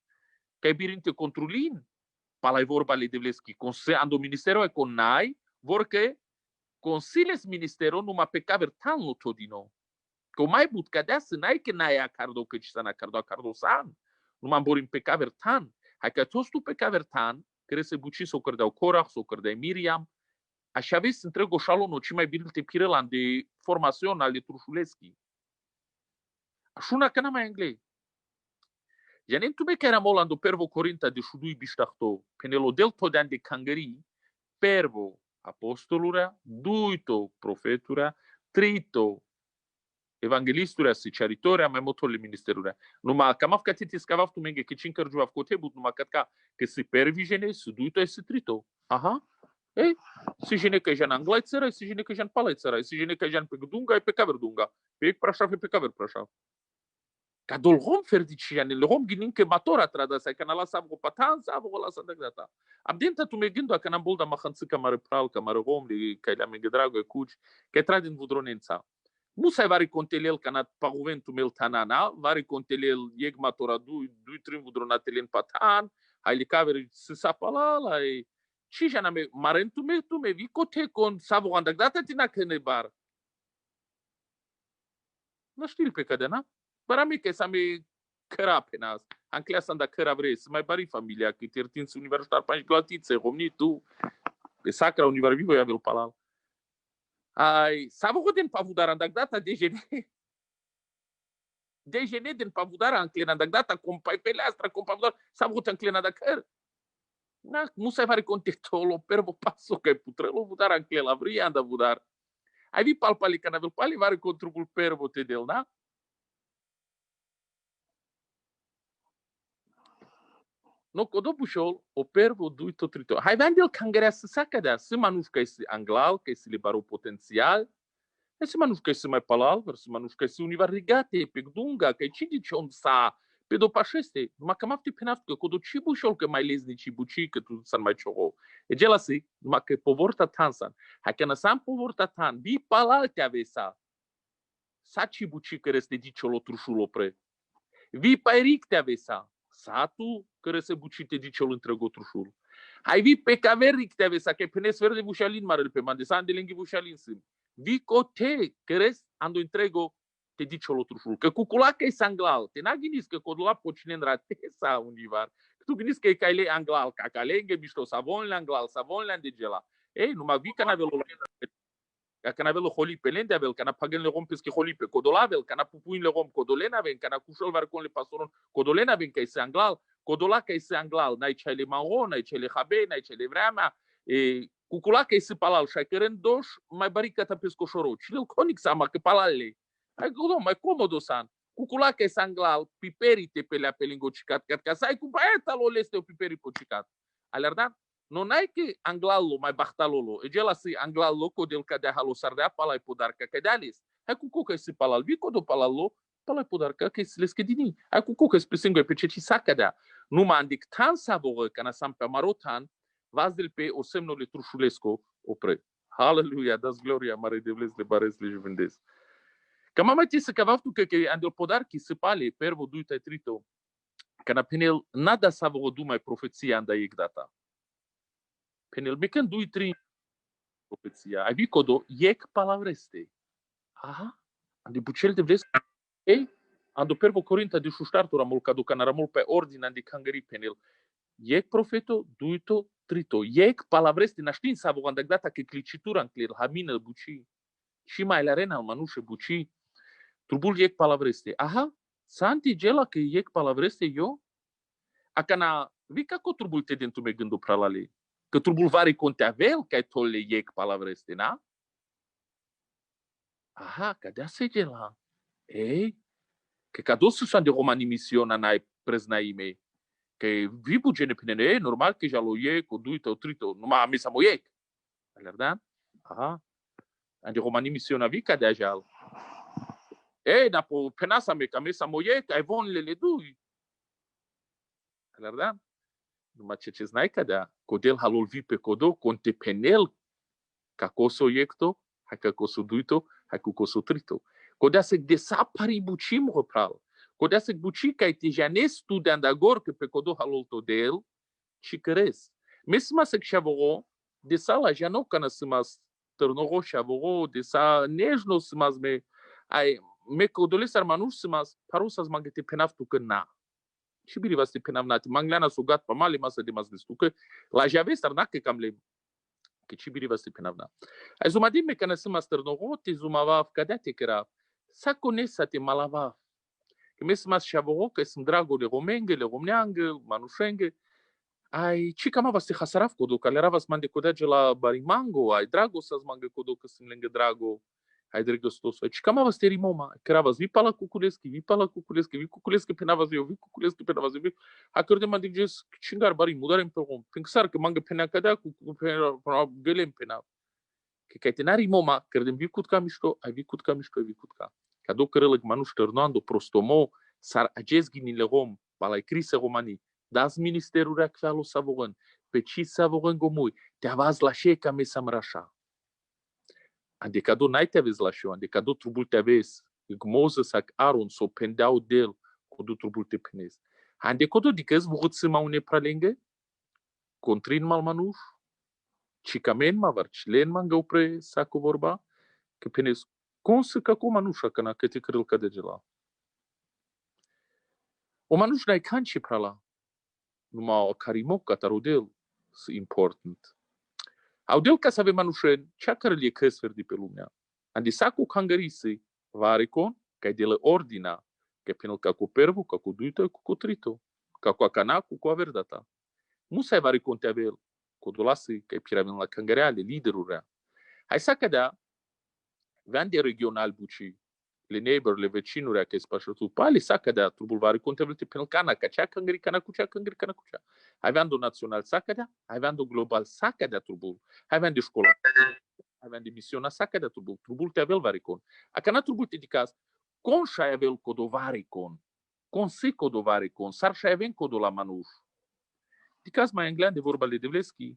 că e birinte controlin, palai vorba le devleschi, ando ministerul e con nai, vor că consiles ministerul numai pe caver tan lo todino. Că mai but cădea si n-ai că n-ai acardo că ci s-a acardo san, numai borim pe caver tan. Hai că toți tu pe caver tan, care se buci s-o cărdeau Corach, s-o cărdeau Miriam, așa vezi întreg o șalonul, ci mai bine te pirelan de formațion ale Trușuleschi. Așa că n-am mai englei. Ja nem tume că era molando pervo Corinta de șudui biștahto, penelo del todean de cangării, pervo apostolurea, duito profeturea, trito evangelisturea, sicharitorea, mai motorile ministerurea. Numai cam afcatitis cavav tu menge că cincăr juav cotebut, numai că se pervigene, se duito e se trito. Aha. Ei, si jene că jan anglai țărai, si jene că jan palai țărai, si jene că jan pe dunga e pe caver dunga, pe ec prașaf e pe caver prașaf. Ca dol rom ferdici jan, le rom ginin că matora trada sai, că n-a lasat o patan, sa o lasat de grata. Abdenta tu me gându că n-am bolda mahanțica mare pral, că mare rom, că le-am engădrago e cuci, că tradin vudronența. Musa vari contelel că n-a paguventul meu tanana, vari contelel ieg matora dui trim vudronatelen patan, hai le caver se sapala, și jana me marentu me tu me vi cote con savo andagdata tina kene bar. Nu știu pe cadena. Bara mi că să me căra penas. Am clasa da căra vrei, să mai bari familia, că te rtin să universitar panj glatițe, romni tu. Pe sacra univar vivo ia vel palal. Ai, savo godin pavudar andagdata dejene din pavudar anclena andagdata com pai pelastra com pavudar, savo godin anclena da căr. Nu se fare contextul, pervo passo că putrelo vudar anche la vria anda vudar. Ai vi palpali canavel pali vari contribul pervo te del, na? No codo puxol, o pervo duito trito. Hai vendel cangarea să saca da, se manus că este anglal, că este liberou potențial, se manus că este mai palal, se manus că este univarigate, pe gdunga, că ci dice on sa, pe do pașeste, numai că mafti penaft că codo ci bușol că mai lezni ci buci că tu san mai cioro. E gela si, numai că povorta tansan, hai că nasan povorta tan, bi palal te avesa. Sa ci buci că este diciolo trușul opre. Vi pairic te avesa. Satul care se bucite diciol întrego trușul. Hai vi pe caveric te avesa, că penes verde bușalin marel pe mande, san de lenghi bușalin sim. Vi cote, care ando întrego te diciolo trușul. Că cuculaca e sanglal, te n-a gândis că codula pocinen rate sa univar. Că tu gândis că e caile anglal, ca calenghe mișto, savonle anglal, savonle de gela. Ei, numai vi că n-avel Că n-avel holi pe lende avel, că n-a pagen le rom pesche holi pe codolavel, că n-a pupuin le rom codolen aven, că n-a cușol varcon le pasoron codolen aven, că e anglal, codola că e anglal, n-ai cele marron, n-ai cele habe, n-ai cele vremea, cucula că e palal, și ai căren doș, mai barica ta pescoșoro, și le conic sama că palale. Ai godom, mai comodo san. Cucula că e anglal, piperite pe lea pe lingo cicat, că să ai cu baeta lo leste o piperi po cicat. Alerdan? Non è che anglalo mai bahtalolo, e gela si anglalo codel cadea halo sardea palai podarca cadealis. Hai cu coca si palal vico do palalo, palai podarca che si leschedini. Hai cu coca si presingo pe ce ci sacadea. Numa andic tan savoră ca na sam pe marotan, vas del pe o semno le trușulesco opre. Hallelujah, das gloria mare de vles le bares le juvendes. Ca mama ti se cavaftu că andel podarchi se pale pervo duita trito. Ca na penel nada savoră du mai profeția anda ec data. Penel mecan 2-3 profeția. Ai vi codo iec palavreste. Aha. Andi bucel de vles. Ei, ando pervo corinta de șuștartura mult cadu canaramul pe ordine andi cangări penel. Iec profeto, duito, trito. Iec palavreste. Naștin savo anda data că clicitura în cler, hamină buci. Și mai la arena manușe buci. Trubul iec palavreste. Aha. Santi gela că iec palavreste eu? Acana, vi ca co trubul te dentu me gându pralale. Că trubul vari conteavel că ai tolle iec palavreste, na? Aha, că de se gela. Ei, că ca dosu san de romani misiona n-ai preznaime. Că vi bugene pinene, ei, normal că jalo iec, o duito, o trito, numai am misa mo iec. Alerdan? Aha. Ande romani misiona vi ca de jal. Ei, na po penasa me ca misa mo iec, ai von le dui. Alerdan? Numai ce znai ca de codel halol vi pe codo, conte penel ca coso iecto, hai ca coso duito, hai cu coso trito. Codea se desapari bucim repral. Codea se buci ca te janes studiando agora que pe codo halol to del, și căres. Mesma se xavoro, de sala já não cana simas ternoro xavoro, de sa nejno simas me codoles armanus simas parusas mangete penaftu că na. Și bine vas te penavnati. Manglana sugat pa mali masa de mas destu că la jave starnac cam le că și bine vas te penavna. Ai zumadim me cana simas ternoro, te zumava cadete că era sa conesa te malava. Că mesma xavoro că sunt drago de romenge, le romneangă, manușenge. Ai ci cam vas te hasaraf codo, că le ravas mande codage la barimango, ai drago să mangă codo că sunt lângă drago. Ai drăgăstos. Ci cam vas te rimoma, că ravas vi pala cuculeschi, vi cuculeschi penavas eu, vi cuculeschi penavas eu. A cărde mă diges cingar bari mudare în perom. Pentru că că mangă penea cadea cu gălem penav. Că te n-ari moma, credem vi cutca mișco, ai vi cutca mișco, vi cutca. Ca do cărălăg manuș tărnoando prostomo, sar agesghinile rom, balai crise romanii. Das ministerul reacvealo savoran, pe ci savoran gomui, te avaz la șeca me samrașa. Andecado n-ai te aveți la șo, andecado trubul te aveți, gmoză sac Aron s-o pendeau del, codu trubul te penezi. Andecado dicăs văd să mă une pralengă, contrin mal manuș, cicamen ma varcilen ma găupre sacu vorba, că penezi, consă ca cu manușa căna că te cărăl ca de gela. O manuș n-ai canci prala. Numai carimoc catarudel e important. Audel ca să avem manușeni, cea care le căsfer de pe lumea. Andi sacu cangarisi, varicon, ca de la ordina, că penel ca cu pervu, ca cu duito, cu trito, ca cu acana, cu averdata. Musai varicon te avel, cu dolasi, ca piraven la cangareale, liderul rea. Hai să cadea, vende regional buci, le neighbor, le vecinuri che spasciatu, pali sacca da trubulvari contevolti penalcana, caccia cangri cana cuccia, cangri cana cuccia. Hai vendo național sacca da, hai vendo global sacca da trubul, hai vendo școala, hai vendo misiona sacca da trubul te avel varicon. A cana trubul te dicas, con și avel codovaricon, con se codovaricon, sar și aven codo la manuș. Dicas mai englean de vorba le devleschi,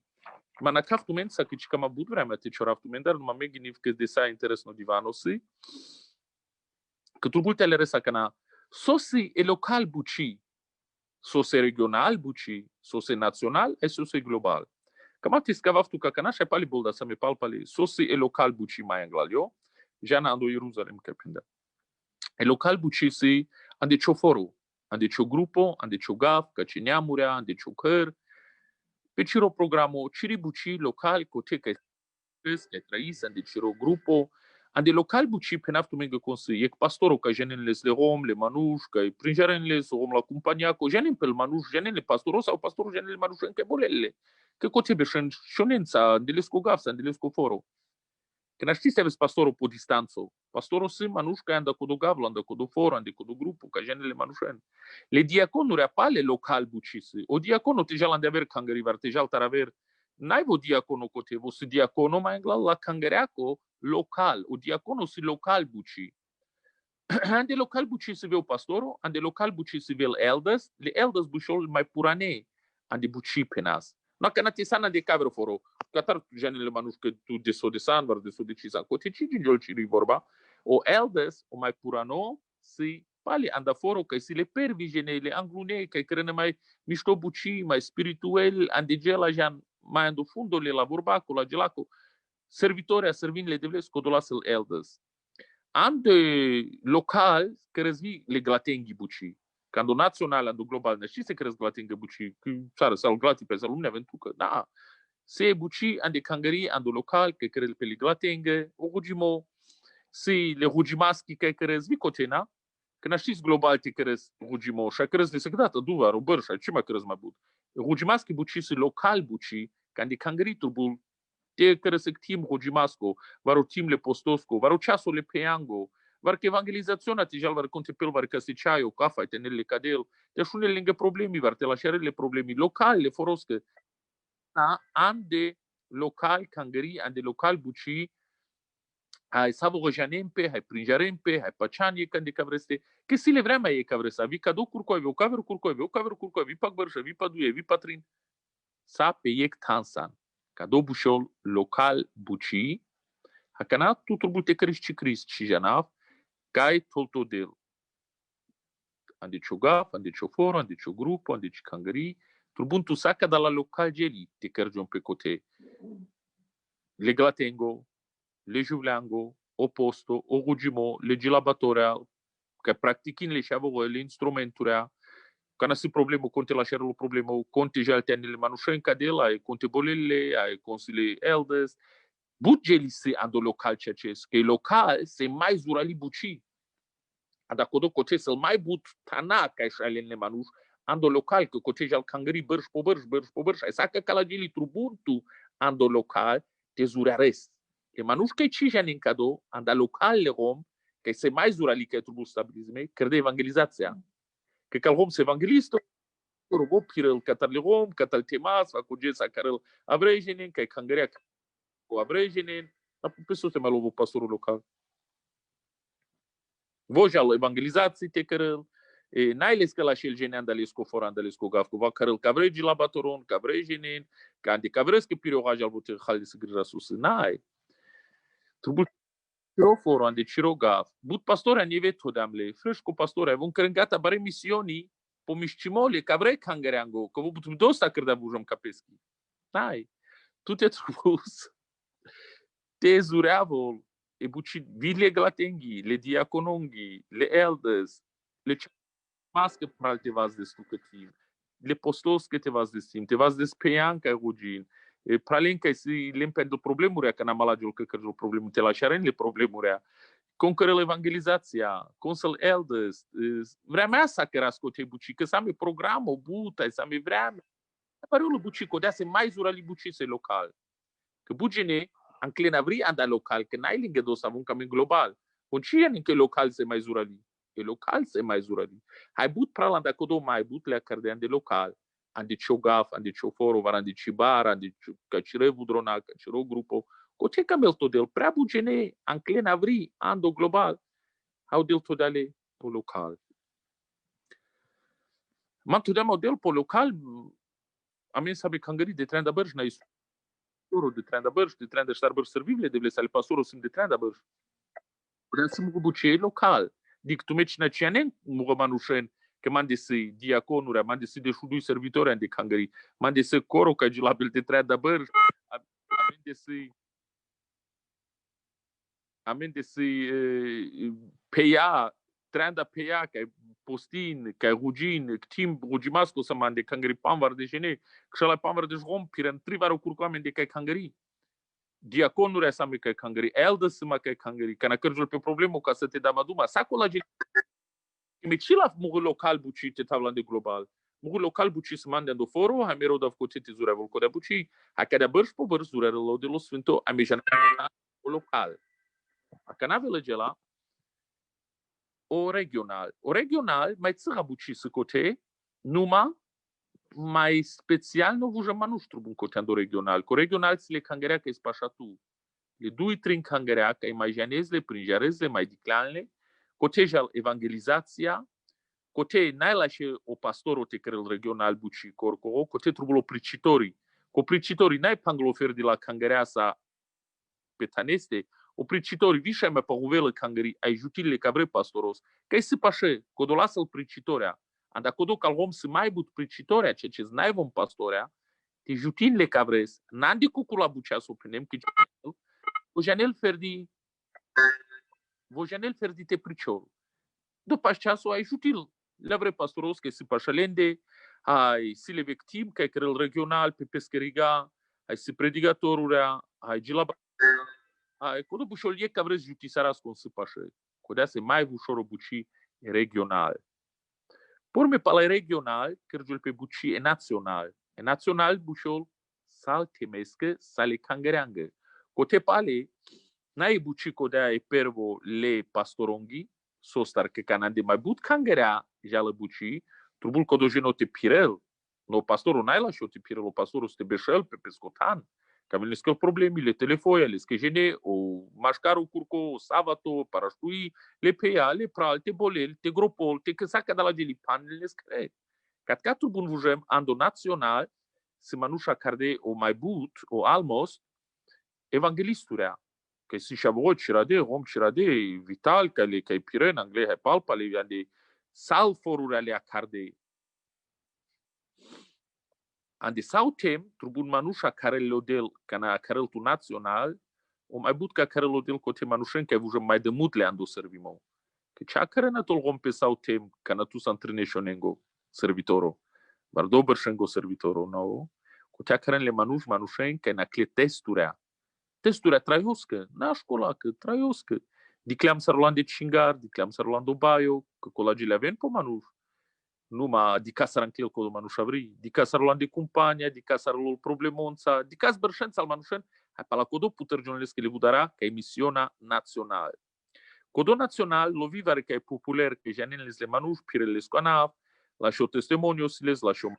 ma na caftument sa că ci cam abut vremea te cioraftument, dar numai meginiv că de sa interes no divanosi, că trubul te alere sa cana, sosi e local buci, sosi regional buci, sosi național e sosi global. Cam ati scavaftu ca cana și pali bolda sa me palpali, sosi e local buci mai englalio, jana ando Ierusalem că prinde. E local buci si ande cioforu, ande cio grupo, ande cio gaf, ca cineamurea, ande cio căr, pe ciro programo, ciri buci local, cote că e trăis, ande ciro grupo, ande local buci penaftu mengă consi, e pastorul ca jenenles le rom, le manuș, ca e prinjarenles rom la compania, co jenen pel manuș, jenenle pastoros sau pastorul jenenle manuș încă bolele, că cote beșen șonența, andeles cu gaf, andeles cu foro. Că n-aș ști să aveți pastorul pe distanță. Pastorul si manuș ca anda cu do gavla, anda cu do foro, anda cu do grupo, ca jenele manușen. Le diaconuri apale local bucisi. O diacono te jalan de aver cangărivar, te jal taraver. N-ai vo diacono cote, vo si diacono mai englal la cangăreaco local. O diacono si local buci. Ande local buci si veu pastorul, ande local buci si vel elders, le elders bușol mai purane, ande buci penas. No că n-ati sana de caver foro. Catar jenele manuș că tu de so de san, var de so de cizan. Cote ci ginjol ciri vorba. O elders, o mai purano, si pali anda foro, că si le pervi jenele anglune, că crene mai mișto buci, mai spirituel, ande gela jan, mai ando fundole la vorba cu la gelaco. Servitoria, servinile de vles, codolasel elders. Ande local, că răzvi le glatenghi buci. Quando național, ando global, ne știi se crezi glatingă buci, că țară sau glati pe lumea aventucă, da. Se buci ande cangării, ando local, că crezi pe le glatingă, o rugimo, se le rugimaschi, că crezi vicotena, că ne știți global te crezi rugimo, și crezi de secdată, duva, robăr, și ce mai crezi mai bun. Rugimaschi buci se local buci, că ande cangării turbul, te crezi tim rugimasco, varo tim le postosco, varo ceasul le peango, var că evangelizaționa te jal var conte pel var că se ceaio cafa te nelle cadel te șune lângă problemi var te la șerele problemi locale foroscă ande local cangării ande local buci hai savojanempe hai prinjarempe hai pachanie când că vreste că si le vremea e că vresa vi cadou curcoave o caver curcoave vi pac bărșă vi paduie vi patrin sa pe ec tansan cadou bușol local buci hakana tu trebuie te crești crist și janav cai tolto del. Ande cio gaf, ande cio foro, ande cio grupo, ande cio cangării, turbun tu saca da la local geli te cărgion pe cote. Le glatengo, le juvleango, o posto, o rugimo, le gilabatorea, că practicin le șeavă le instrumenturea, că n-a sit problemă conte la șerul problemă, conte jalteanele manușenca de la, conte bolele, ai consile elders, Budgeli se ando local cecesc, că local se mai zurali buci. Ada codo coce să mai but tana ca și alene manuș, ando local că coce jal cangări bărș po bărș, ai sacă ca la geli trubuntu ando local te zurares. E manuș că ci jani în cado, anda local le rom, că se mai zurali că trubu stabilizme, crede evangelizația. Că cal rom se evangelistă, robo pirel catar le rom, catar temas, facu gesa carel avrejenen, că cangăria o avrejenen, dar pe sus mai lovo pastorul local. Vojal evangelizații te cărăl, n-ai les că la șel gene andales cu for andales cu gaf, cu va cărăl cavregi la batoron, cavrejenen, că ande cavrezi că pirogaj al bote halde să grija sus, n-ai. Trebuie ciro foro ande ciro gaf, but pastora nieve todamle, fresh cu pastora, vom cărângata bare misioni, po mișcimole, cavrei cangereango, că vă butum dosta cărda bujom capeschi. N-ai. Tu te trubus. Te zureavol, e buci vile glatenghi, le diacononghi, le elders, le masche pral te vas destucătim, le postos că te vas destim, te vas despeianca rugin, pralenca si lempendo problemurea că n-am malagiul că cărjul problemul, te la șaren le problemurea, concără evangelizația, consel elders, vrea mea să cărască te buci, că să-mi programul, buta, să-mi vrea mea. Pare o buci, că o dea se mai zura li buci se local. Că bugene, anche navri anda local che nai linge dos avun camin global con ci anche local se mai zurali e local se mai zurali hai but pralanda codo mai but le cardean de local andi chogaf andi choforo varandi cibar andi cacire vudrona caciro gruppo co ce camel to del prea bugene anche navri ando global how del to dale po local ma tu demo del po local amin sabe cangari de trenda berj na de trenda berj de trenda starber servivile de le pasoro sim de trenda berj putem să mă bucei local dic tu meci na cianen mu manushen che mande se diaconura mande se de shudui servitori de cangari mande se coro ca gilabil de trenda berj amende se peia trenda peia ca postin ca rugin tim rugimasco să mande cangari panvar de gene că panvar de jom piren trivaro curco amende ca cangari diaconul essa me ca cangari elda se ma ca cangari kana cărjul pe problemă ca să te da maduma saco la me chila mu local buci te tavlan de global mu local buci se mande do foro ha mero da cote te zura vol coda buci a cada bărș po bărș zura lo de lo sfinto a me jana local a canavele gela o regional mai țara buci se cote numa mai special nu vuja manustru bun coteando regional co regional se le cangerea că spașa tu le dui trin cangerea că mai janezle prin jarezle mai diclanle coteja evangelizația cote n-ai lașe o pastorul te crel regional buci corco cote trubulo pricitori co pricitori n-ai panglofer de la cangerea sa pe taneste o pricitori vișa mai paguvelă cangeri ai jutile cabre pastoros că se pașe codolasă pricitoria anda codo calvom se mai but pricitoria ce ce n-ai vom pastoria te jutinle cabres nandi cucula bucea so prinem că o janel ferdi te pricior după aceea ai jutil le vre pastoros că se pașalende ai sile victim că crel regional pe pescăriga ai se predigatorul ai gilaba ai codo bușolie cabres jutisaras con se pașe codea se mai bușoro buci regional Porme pala regional, cărgiul pe buci e național. E național bușol sal temescă, sale cangereangă. Cote pale, n-ai buci codea e pervo le pastorongi, sostar că canande mai but cangerea jală buci, trubul codogeno te pirel. No pastorul n-ai la și o te pirel, o pastorul te beșel pe pescotan. Că avem lescă problemile, telefoia, lescă gene, o mașcaru curco, o savato, paraștui, le peia, le pral, te bolel, te gropol, te căsaca de la gelipan, le scre. Cat bun vujem, ando național, se manușa carde o mai but, o almos, evangelisturea. Că si șavot, cirade, rom, cirade, vital, că le cai piren, angle, hai palpa, le ande salforuri alea carde. Ande sautem, trubun manușa care le odel, cana care tu național, o mai but ca care le odel cote manușen, că ai vujem mai de mult le ando servimo. Că cea care na tol rompe sautem, cana tu s-antreneșonengo servitoro. Bar dobărșengo servitoro, no? Cotea care le manușen, că na cle testurea traioscă, na școla, că traioscă. Dicleam să rolan de cingar, dicleam să rolan do baio, că colagile avem pe manuș. Numa di casa anche il manushavri di casa rolande compagna di casa rol problemonza di casa berșența al manushen hai pala codo puter journalist che le vudara ca emisiona național codo național lo vivare ca e popular che janenles le manuș pirelles canav la show testimonios les la show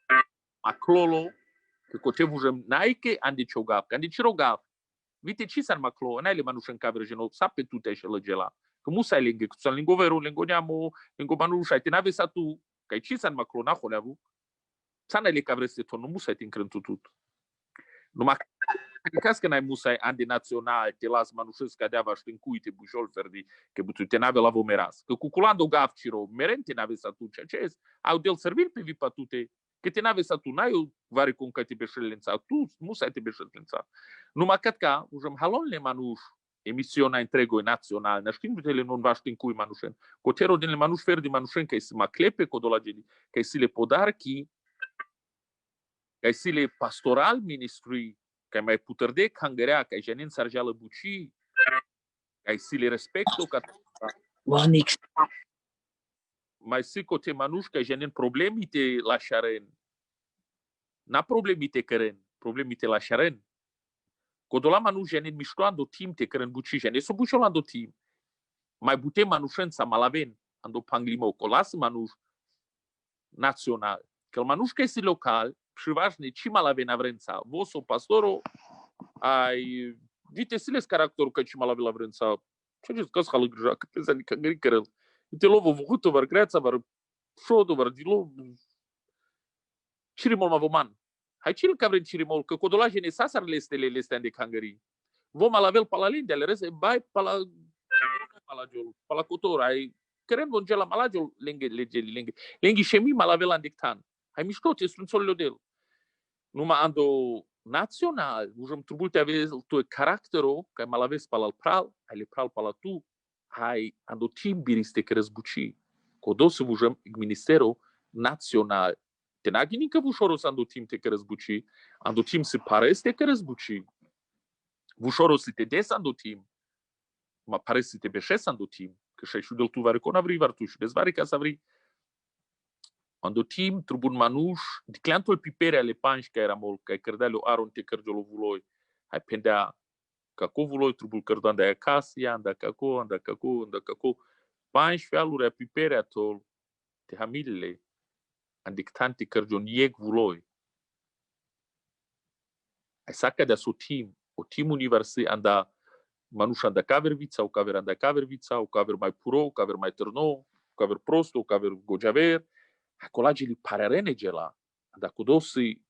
maclolo che cote vujem naike andi chogav andi chirogav vite ci san maclo nai le manushen cabre geno sape tutte și lăgela că musa lenge cu san lingo veru lingo neamo lingo manuș ai tenave sa tu Că ci san macro na kholeavu sana le cavreste ton musa tin crentutut numai caz că n-ai musai andi național te las manușesc ca deava știn cuite bușol ferdi că butu te nave la vomeras că cuculando gafciro merente nave sa tu ce au del servir pe vi patute că te nave sa tu n-ai vari cum că te beșelența tu musai te beșelența numai că ujam halon le manuș emisiona întrego național, naștin vitele non vaștin cui manușen. Cotero din le manuș fer di manușen că se maclepe codolageli, că si le podarchi, că si le pastoral ministrui, că mai puterde cangerea, că janin sarjală buci, că si le respecto ca mai si cote manuș că janin problemite la șaren. Na problemite căren, problemite la șaren. Codola manu jene mișto ando tim te cărân buci jene so buciol ando tim. Mai bute manușența malaven ando panglimo colas manuș național. Că manuș că este local, privažne ci malaven avrența. Voso pastoro ai vite siles caracterul că ci malaven avrența. Ce zici că scalu grija că pesa ni cangri cărăl. Te lovo vuhuto var greața var șodo var dilo. Cirimol mavoman. Hai cil că vrem cirimol că codola jene sasar lestele de cangri. Vom alavel palalinde ale rese bai pala malajol pala cotora ai ceren von gela malajol lenghi shemi malavel andictan hai mișto te sunt sollo del numa ando naționalujum trubulte aveți tu caractero că malaves pala pral ai le pral pala tu hai ando tim biriste că răzbuci codos ujum ministero național te nagini că vușoros ando tim te că răzbuci ando tim se pareste că răzbuci vușoros se te des ando tim ma pare să te beșesc ando tim, că și șudel tu vari con avri var tu și dezvari ca să avri. Ando tim trubun manuș, de clientul pipere ale panși că era mol, că cărdea aron te cărgiolo vuloi. Hai pendea ca co vuloi trubul cărdan de acasă, anda caco. Panși fealuri a pipere atol te hamille. Andictanti cărgion ieg vuloi. Ai saca de so tim, o tim universi anda manuș anda cavervița, o caver anda cavervița, o caver mai puro, o caver mai târnou, o caver prosto, o caver gojaver. Acolo geli parerene gela. Dacă dosi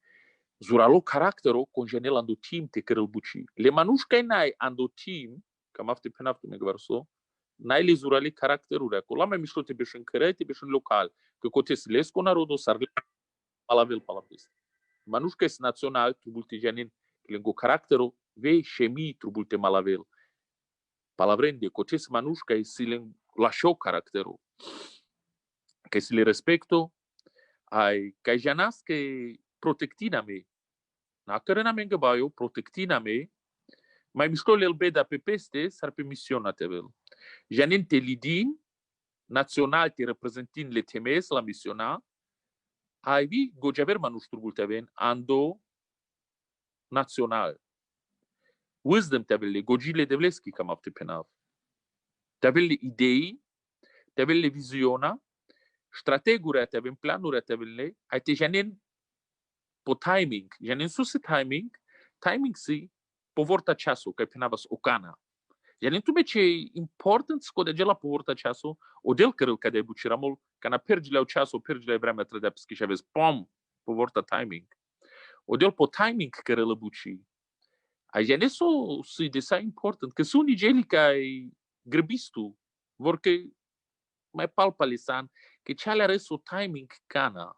zuralo caractero congenel ando tim te cărăl buci. Le manuș că n-ai ando tim, cam afte penafte me gvarso, n-ai le zurale caracteruri. Acolo mai mișto te beșîn cărăi, te beșîn local. Că cotes lesco narodo sarle palavel palapis. Manuș că este național, trubulte janin, lengo caractero, vei șemi trubulte malavel. Palavrende, coces manuș că si le lasciò caracterul. Că si le respecto, ai că janas că protectina me. Na cărena me ngăbaio, protectina me, mai mișto le beda pe peste, sar pe misiona tevel. Janin te lidin, național te reprezentin le temes la misiona, ai vi gojaver manuș turbul teven, ando național. Wisdom tevelle, gojile devleski cam afte penav. Tevelle idei, tevelle viziona, strateguri tevem planuri tevelle, ai te janen po timing, janen sus timing si povorta času, kaj penavas okana. Janen tu me ce important skode gela povorta času, odel kerel kada bučiramol, kana pergile času, pergile vremea tredepski šaves pom povorta timing. Odel po timing kerel buči. Aí já nesse se dessa important que são nigeli que grebistu porque mais palpalisan que chala reso timing cana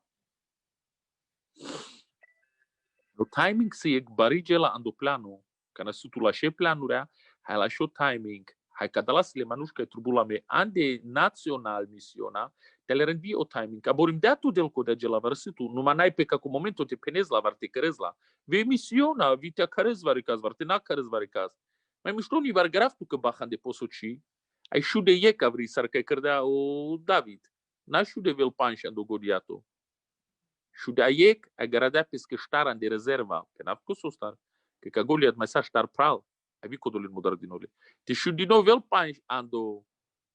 o timing se barigela ando plano cana se tu lasce planura hai lascio timing hai cadalas le manușca trubula me ande național misiona te le rendi o timing aborim datu del coda de la varsitu nu manai pe ca cu momentul te penez la varte crezla ve misiona vite carez varicas varte na carez varicas mai mișto ni var graf tu că bahan de posoci ai șude e ca vri sar că cărdea o David na șude vel panșa do godiato șude aiec a gradea pescă ștaran de rezerva că n-a făcut să star că ca Goliat mai sa ștar pral ai vi codolin modar dinole te șudi no vel panș ando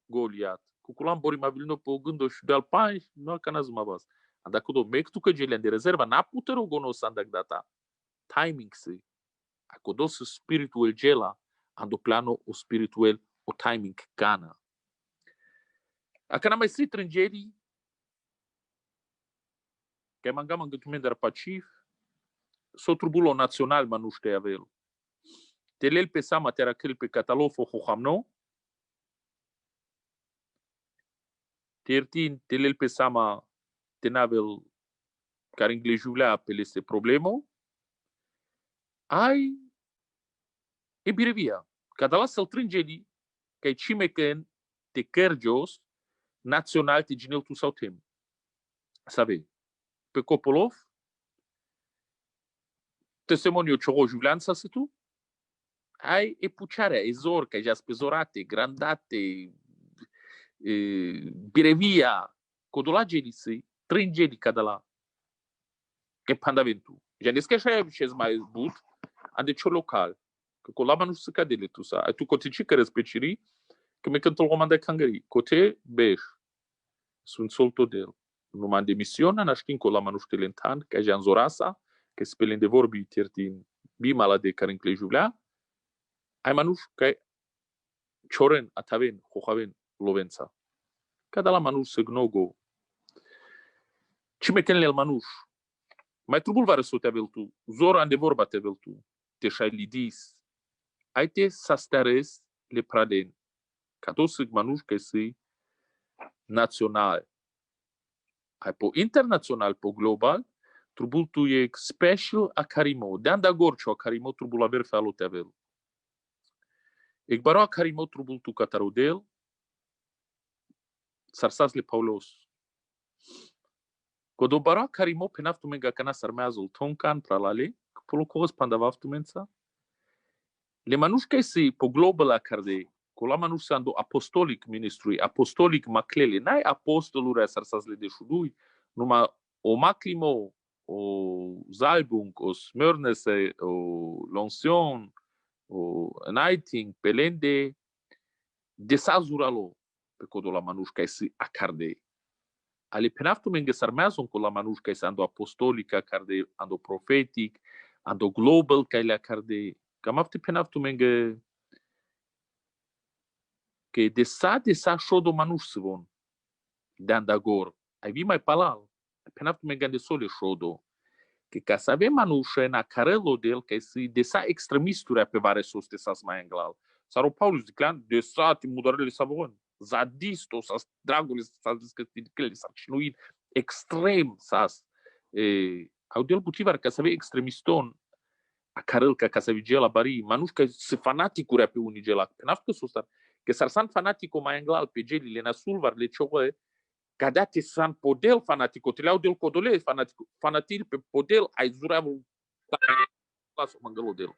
Goliat cuculam borim avilno po gândo șude al panș nu canaz mabas anda codo mec tu că gelian de rezerva na putero gonos andak data timing se a codos spiritual gela ando plano o spiritual o timing cana a cana mai strit trangeri că mangam îngătument dar pacif so trubulo național manuște avel telel pe sama terakel pe catalofo hohamno tertin telel pe sama tenavel care inglejulea pe este problemo ai e birevia cadala să-l trângeli că cime că te cărgios național te ginel tu sau tem sabe pe Copolov testemonio cioro Julianța să tu ai e puciarea e zor că ja spezorate grandate birevia codolageli se trângeli cadala că pandaventu ja nescă așa și mai but ande cio local Că cu la manuș se cadele tu sa. Ai tu cote ce care speciri, că me cântă roman de cangări. Cote beș. Sunt solto del. Numai de misiunea naștin cu la manuș telentan, că ai zorasa, că spelen de vorbi tiertin bimala de care încle julea. Ai manuș că choren ataven, hohaven, lovența. Cada la manuș se gnogo. Ce me kenle el manuș? Mai trubul va răsute avel tu. Zora de vorba te avel tu. Te șai lidis. Ai te sastares le praden. Ca tot să manuș că să național. Ai po internațional, po global, trubul tu e special a carimo. De-an da gorcio a carimo trubul aver fe alo te avel. Ec baro a carimo trubul tu catarodel, sarsas le paulos. Codo baro a carimo penaf tu menga cana sarmeazul toncan pralale, polo correspond avaf tu mensa. Le manuș că să po global a carde, cu la manuș să ando apostolic ministry, apostolic maclele, n-ai apostoluri a sarsasle de șudui, numai o maclimo, o zalbung, o smörnese, o lonsion, o nighting, pelende, desazuralo pe codul la manuș că să acarde. Ale penaftu menge sarmează cu la manuș că să ando apostolic, acarde, ando profetic, ando global că le acarde. Cam afte penaftu menge că de sa șodo manuș să von de andagor. Ai vi mai palal. Penaftu menge de sole șodo. Că ca să avem manușă în acarelo de el, că să de sa extremistura pe vare sos de sas mai englal. Saro Paulus ziclean, de sa ti mudarele savon. Zadisto, sas dragule, sas descăstile, sas cinuit, extrem sas. Au del butivar ca să avem extremiston acarel ca să vigea la bari, manuș că se fanaticuri pe unii gelac. Penaf că sos că sarsan fanatico mai englal pe gelile na sulvar le cioe. Cadea te san podel fanatico, te leau del codole fanatico, fanatil pe podel ai zureavul las mangalo del.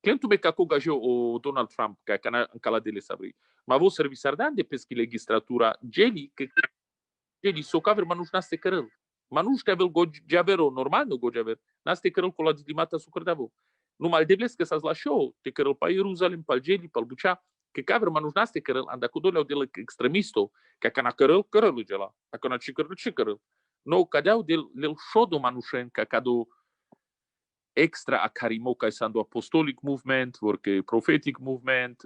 Clientul me caco gaje o Donald Trump ca în cala de le sabri. Ma vo servisar de peschi legislatura geli că geli so caver manuș naste cărăl. Manuș te avel gojavero normal no gojaver. Naste cărăl cu la dilimata su cărdeavo. Numai debles că s-a la show, te cărăl pa Ierusalem, pa geli, pa bucea. Că caver manuș naste cărăl, anda cu doleau de la extremisto, că cana cărăl gela, a cana ce cărăl. No, cadeau de lel șodo manușen, că cado extra a carimo ca sando apostolic movement, vorke prophetic movement,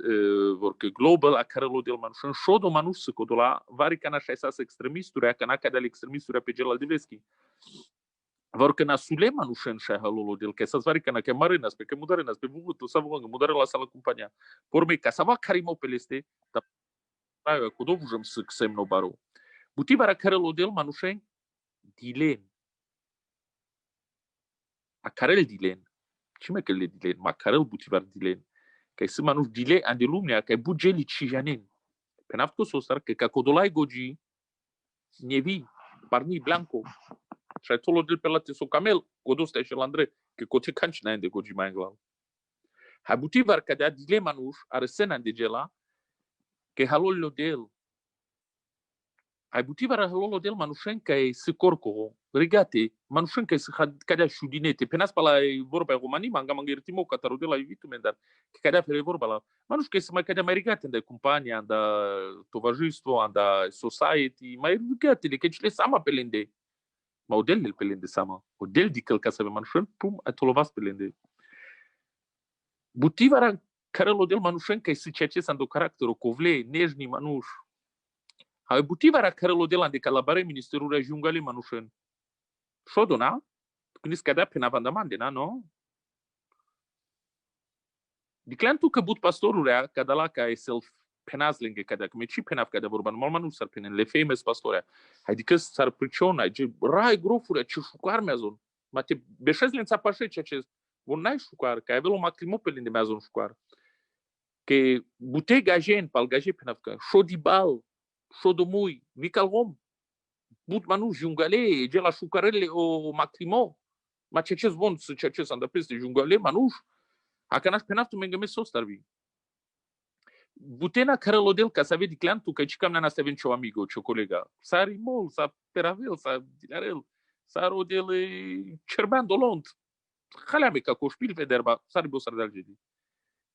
vorke global a cărălo del manușen, șodo manuș să codola, vari cana șaisa extremisturi, cana cadea extremisturi pe gel al diveschi. Vorke na sule manușen șahalolo del, că să-ți vari cana că marinas, pe că mudarenas, pe vuvutul, să vă mudare la sala compania. Porme, ca să va carimo pe leste, dar cu dovujăm să semno baro. Butivara cărălo del manușen, dilen. A carel dilen. Ce mai căle dilen? Ma carel butivar dilen. Că să manuș dile ande lumea, că bugeli cijanen. Pe naftco sosar că ca codolai gogi nevi parni blanco. Și ai tolo del pe la teso camel, codosta și landre, că cote canci n-ai de gogi mai englal. Ha butivar că de dile manuș are sena de gela, că halollo del. Ai butivar halollo del manușen că e se corco. Rigate, manușen că se cadea șudinete. Penas pa la vorba romani, manga irtimo catarudela ivitu mendar. Că cadea pe vorba la. Manuș că se mai cadea mai rigate de compania, anda tovajistvo, anda society, mai rigate, că cele sama pelende. Ma odel pelende sama. Odel dicel ca să avem manușen, pum, ai tolovas pelende. Butivara care lo del manușen că se ceea ce s-a do caracterul covle, nejni manuș. Ai butivara care lo del de calabare ministerul ajungale manușen. Șodo, na? Când îți cadea pe navandamande, na, no? Diclean tu că but pastorul rea, ca de la ca e self penazlenge, cadea, că ce penaf cadea vorba, normal nu s-ar penen, le famous pastorea. Adică s-ar priciona, ce rai grofurea, ce șucar meazon. Ma te beșezi le înțapașe ceea ce bun n-ai șucar, că ai avel o maclimopele de meazon șucar. Că bute gajen, pal gaje penaf, că șodibal, șodomui, vical om. But manu jungale, de la șucarele o macrimo. Ma ce bun să ce s-a întâmplat peste jungale manuș. A că n-aș penaf tu mengăme să o starvi. Butena care lo del ca să vedi clientul că cam n-a avem ce amigo, ce colega. Sa rimol, sa peravel, sa dilarel, sa rodel cerban dolont. Halea me ca coșpil federba, sa ribo sar de algedi.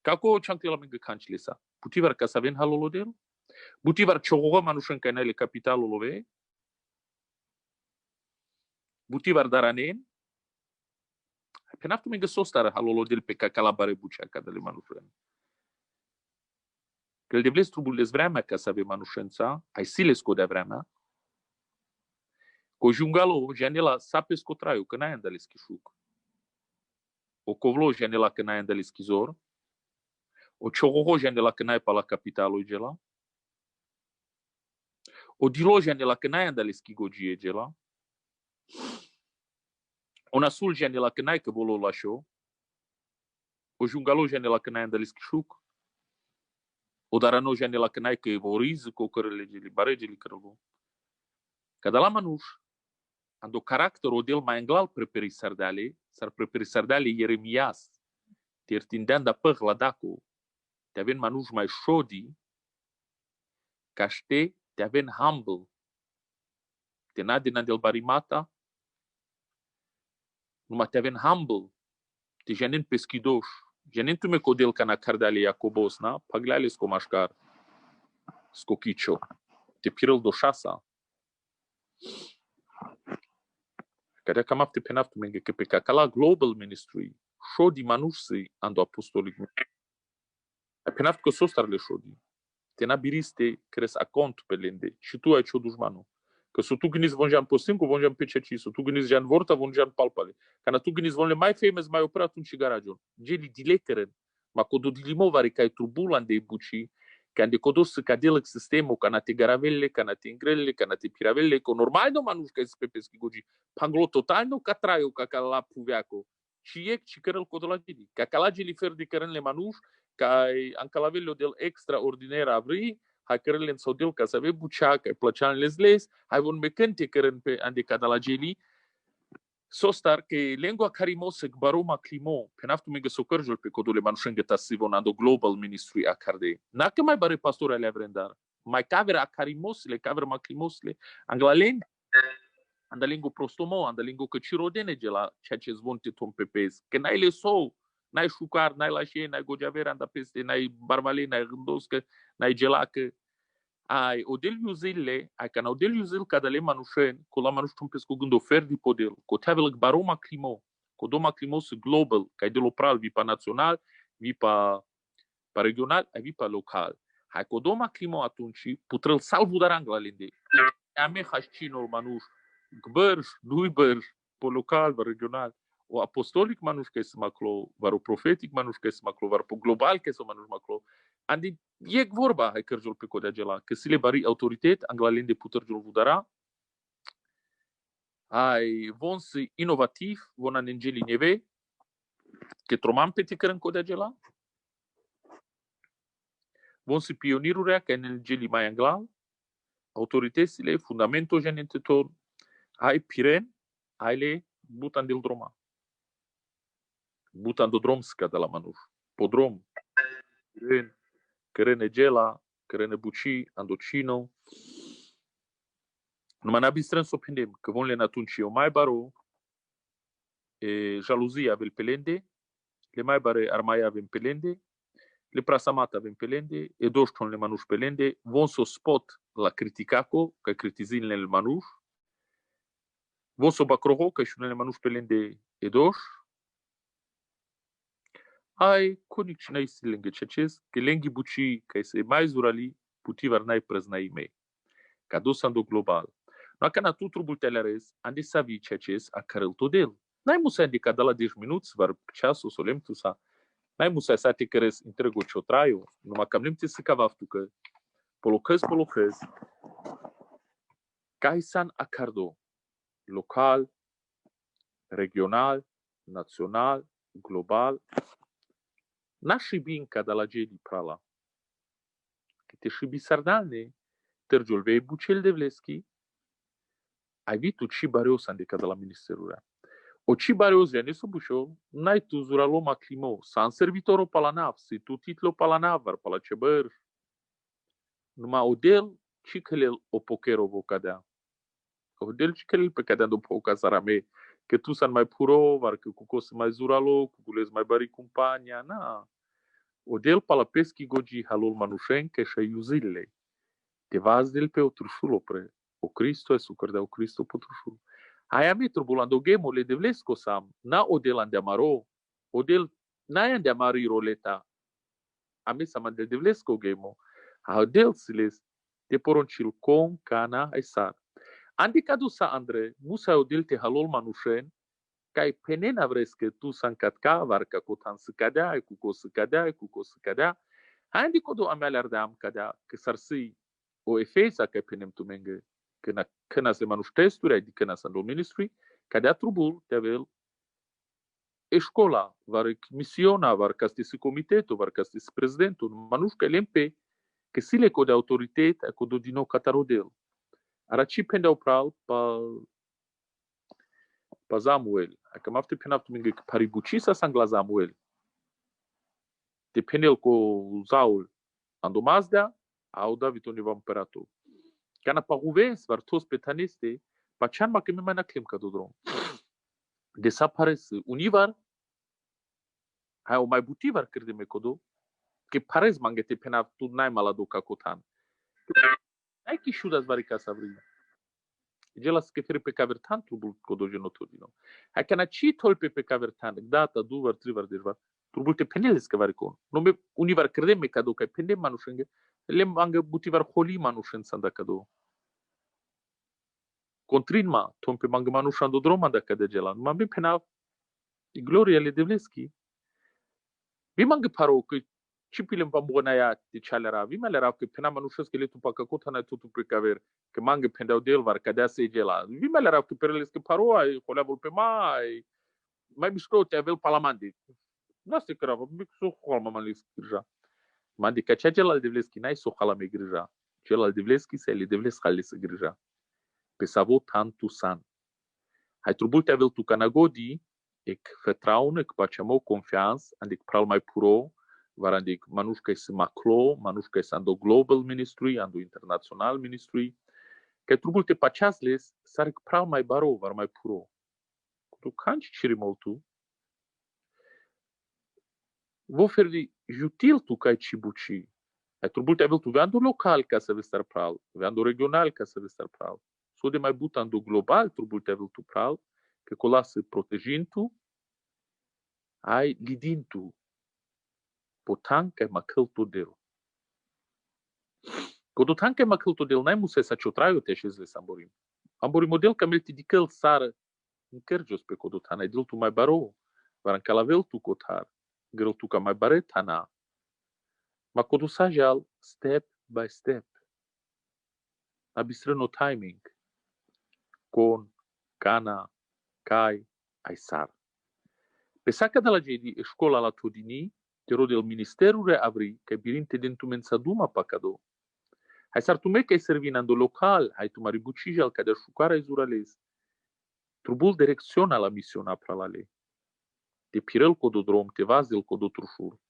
Kako chankli la menga kanchli sa. Butivar kasaven halolodel. Butivar chogoga manushan kanele capital olove. Butivar daranen. Penaftu menga sostar halolodel pe calabare bucea cadele manushan. Că de vles trubules vremea ca să avem manușența, ai siles co de vremea. Ko jungalo janela sapes ko traiu, că n-ai andale schișuc. O covlo janela că n-ai andale schizor. O chogogo janela că n-ai pa la capitalul gela. O dilo janela că n-ai andale schigogie gela. O nasul janela că n-ai că bolo la show. O jungalo janela că n-ai andale schișuc. O darano janela că n-ai că voriz cu cărele geli, baregeli cărălu. Cada la manuș, ando caracter odel mai anglal preperi sardale, sar preperi sardale Ieremias, te ertindean da păr la daco, te aven manuș mai shodi, ca te aven humble, te nadina del barimata, numai te aven humble, te janen peschidoș, janen tu me codel ca na cardale Iacobos, na, paglale scomașcar, scochicio, te pirel doșasa, care cam apte penaftu menge că pe cala global ministry shodi manusi ando apostolic penaftu că sostarle shodi te na biriste cres account pe lende și tu ai ce dușmanu că so tu gnis vonjan postin cu vonjan pe ceci so tu gnis jan vorta vonjan palpale kana tu gnis vonle mai famous mai opera atunci și garagion geli dilekeren ma codo dilimovare kai turbulan de buci când codos să cadel sistemul kana te garavelle kana te ingrelle kana te piravelle co normal no manuș că se peschi goji panglo total no catraio ca cala puveaco și e și cărel codolagili ca calagili fer de cărele manuș ca ancalavello del extraordinaire avri hai cărele în sodel ca să ave bucea ca plăcean lesles hai von mecante cărân pe ande cadalagili sostar che lingua carimosec baroma climo penaftu mega socorjul pe codule manușen gătasivo ando global ministry acarde na că mai bare pastora le avrendar mai cavera a carimosle cavera ma climosle anglalen anda lingu prostomo anda lingu că cirodene gela ceea ce zvonte tom pepes că n-ai le sou n-ai șucar n-ai lașie n-ai gojavera anda peste n-ai barvale n-ai rândoscă n-ai gelacă ai odel yuzille ai can odel yuzil cadale manușen cu la manuș tumpes cu gând ofer di podel cu tavel baroma climo cu doma climos global ca de lopral vi pa național vi pa regional ai vi pa local hai cu doma climo atunci putrel salvu dar angla linde ame hascino manuș gbăr duiber po local va regional o apostolic manuș că se maclo varo profetic manuș că se maclo var po global că se manuș maclo andi e vorba hai cărjul pe codea gela că si le bari autoritet anglalin de puterjul vudara ai von si inovativ von an angeli neve că tromam pe te cărân codea gela von si pionirurea că în angeli mai anglal autoritățile fundamentul genentetor ai piren ai le butan del droma butan do dromska de la manuș podrom piren cărene gela cărene buci andocino numai n-a bistrâns o pendem că von le atunci eu mai baro jaluzia avem pelende le mai bare armaia avem pelende le prasamata avem pelende e doșton le manuș pelende von so spot la criticaco că critizin le manuș von so bacroho că și le manuș pelende e doș ai conic și n-ai silenghe ceces că lenghi buci că se mai zurali putivar n-ai prăznai mei ca dosando global no cana tu trubul teleres ande savi ceces a carel todel n-ai musa de cada la 10 minutos var ceasul solem tu sa n-ai musa sa te căres întrego ciotraio numai cam lemte să cavaftu că polocăz caisan acardo local regional național global naši bin cada la geli prala că te și bisardane târgiul vei bucel de vleschi ai vitu ci bareos ande cada la ministerul o ci bareos vene su bușo n-ai tu zura loma climo san servitoro palanav si tu titlo palanavar pala cebăr numai odel ci călel o pokero vocadea odel ci călel pe cadea do poca sarame că tu san mai puro var că cu cos mai zura lo cu gules mai bari compania na Odel palapeski goji halul manushen ke shayuzille. Te vazdel pe otrushul opre. O Cristo e sucărdea o Cristo potrushul. Aia mi turbulando gemo le devlesko sam. Na odel andeamaro. Odel na andeamari roleta. Ami sama de devlesko gemo. A odel siles te poruncil con cana aisar. Andicadu sa Andre, musa odel te halul manushen. Kai penena vreske tu sankatka varka kotan scadea, cu co scadea, cu co scadea. Andi kodo amelardam kada că sarsi o efesa kai penem tu menge când se manustesturi adică na sandul ministry kada trubul tevel e școla var misiona var castis comitetul var castis presidentul manusca lempe că sile co de autoritate co do dino catarodel araci pendau pral pa Samuel că mafte penaptu menge paribucisa sangla Samuel te penel co Saul ando Mazda au David univa imperator. Kana paruvens var tos petaniste, pa chan ma kemi mana klim kadodrom. Desaparece univar, hai o mai butivar crede me kodo, que parez mangete pena tu nai malado kakotan. Ai ki shudas varika sabrina. Gelas que fere pe cavertan trubul kodo genotodino. Hai kana chi tolpe pe cavertan, data duvar trivar dervar. Trubul te peneles que varicon. No me univar crede me kado kai pende manushenge. Le manga butivar holi manushen sanda kado. Contrinma, tompe manga manushando droma da kada gelan. Ma mi pena i gloria le devleski. Vi manga paro che cipilem pambonaya di chalera. Vi malera che pena manushas che le tu paka kotana tutu precaver. Che manga pendau del var kada se gela. Vi malera che pereles che paro ai colavol pe mai. Mai bisco te avel palamandi. Naste crava, mi so holma malis grja. Mandi ca cea devleski nai so hala me grja. Celal devleski se le devles halis grja. Pe savo tantu san. Hai trubul te avel tu canagodi e vertrauen e pacemo confianță andic pral mai puro var andic manushka is maclo manushka is ando global ministry ando international ministry que trubul te pachasles sarc pral mai baro var mai puro tu canci cirimoltu vo ferdi jutil tu cai cibuci hai trubul te avel tu vendo local ca să vestar pral vendo regional ca să vestar pral so de mai butando global trubul te avel tu pral que colase protegintu ai lidintu potanca macăltu del. Codo tanca macăltu del n-ai musai să ciotraiu te șezle samborim. Amborim model ca melti dicăl sară în cărgios pe codo tanai del tu mai baro, varan ca lavel tu cotar, grel tu ca mai bare tana. Ma codo sajal step by step. Abistrano timing. Con, cana, cai, ai sar. Pe saca de la gedi școala la todini, te rodel ministerul avri că birinte dentu mensa duma pacado. Hai sar tu me că servinando local, hai tu maribucijal ca de șucara izurales. Trubul direcționa la misiona pralale. Te pirel cododrom, te vazdel codotrușur.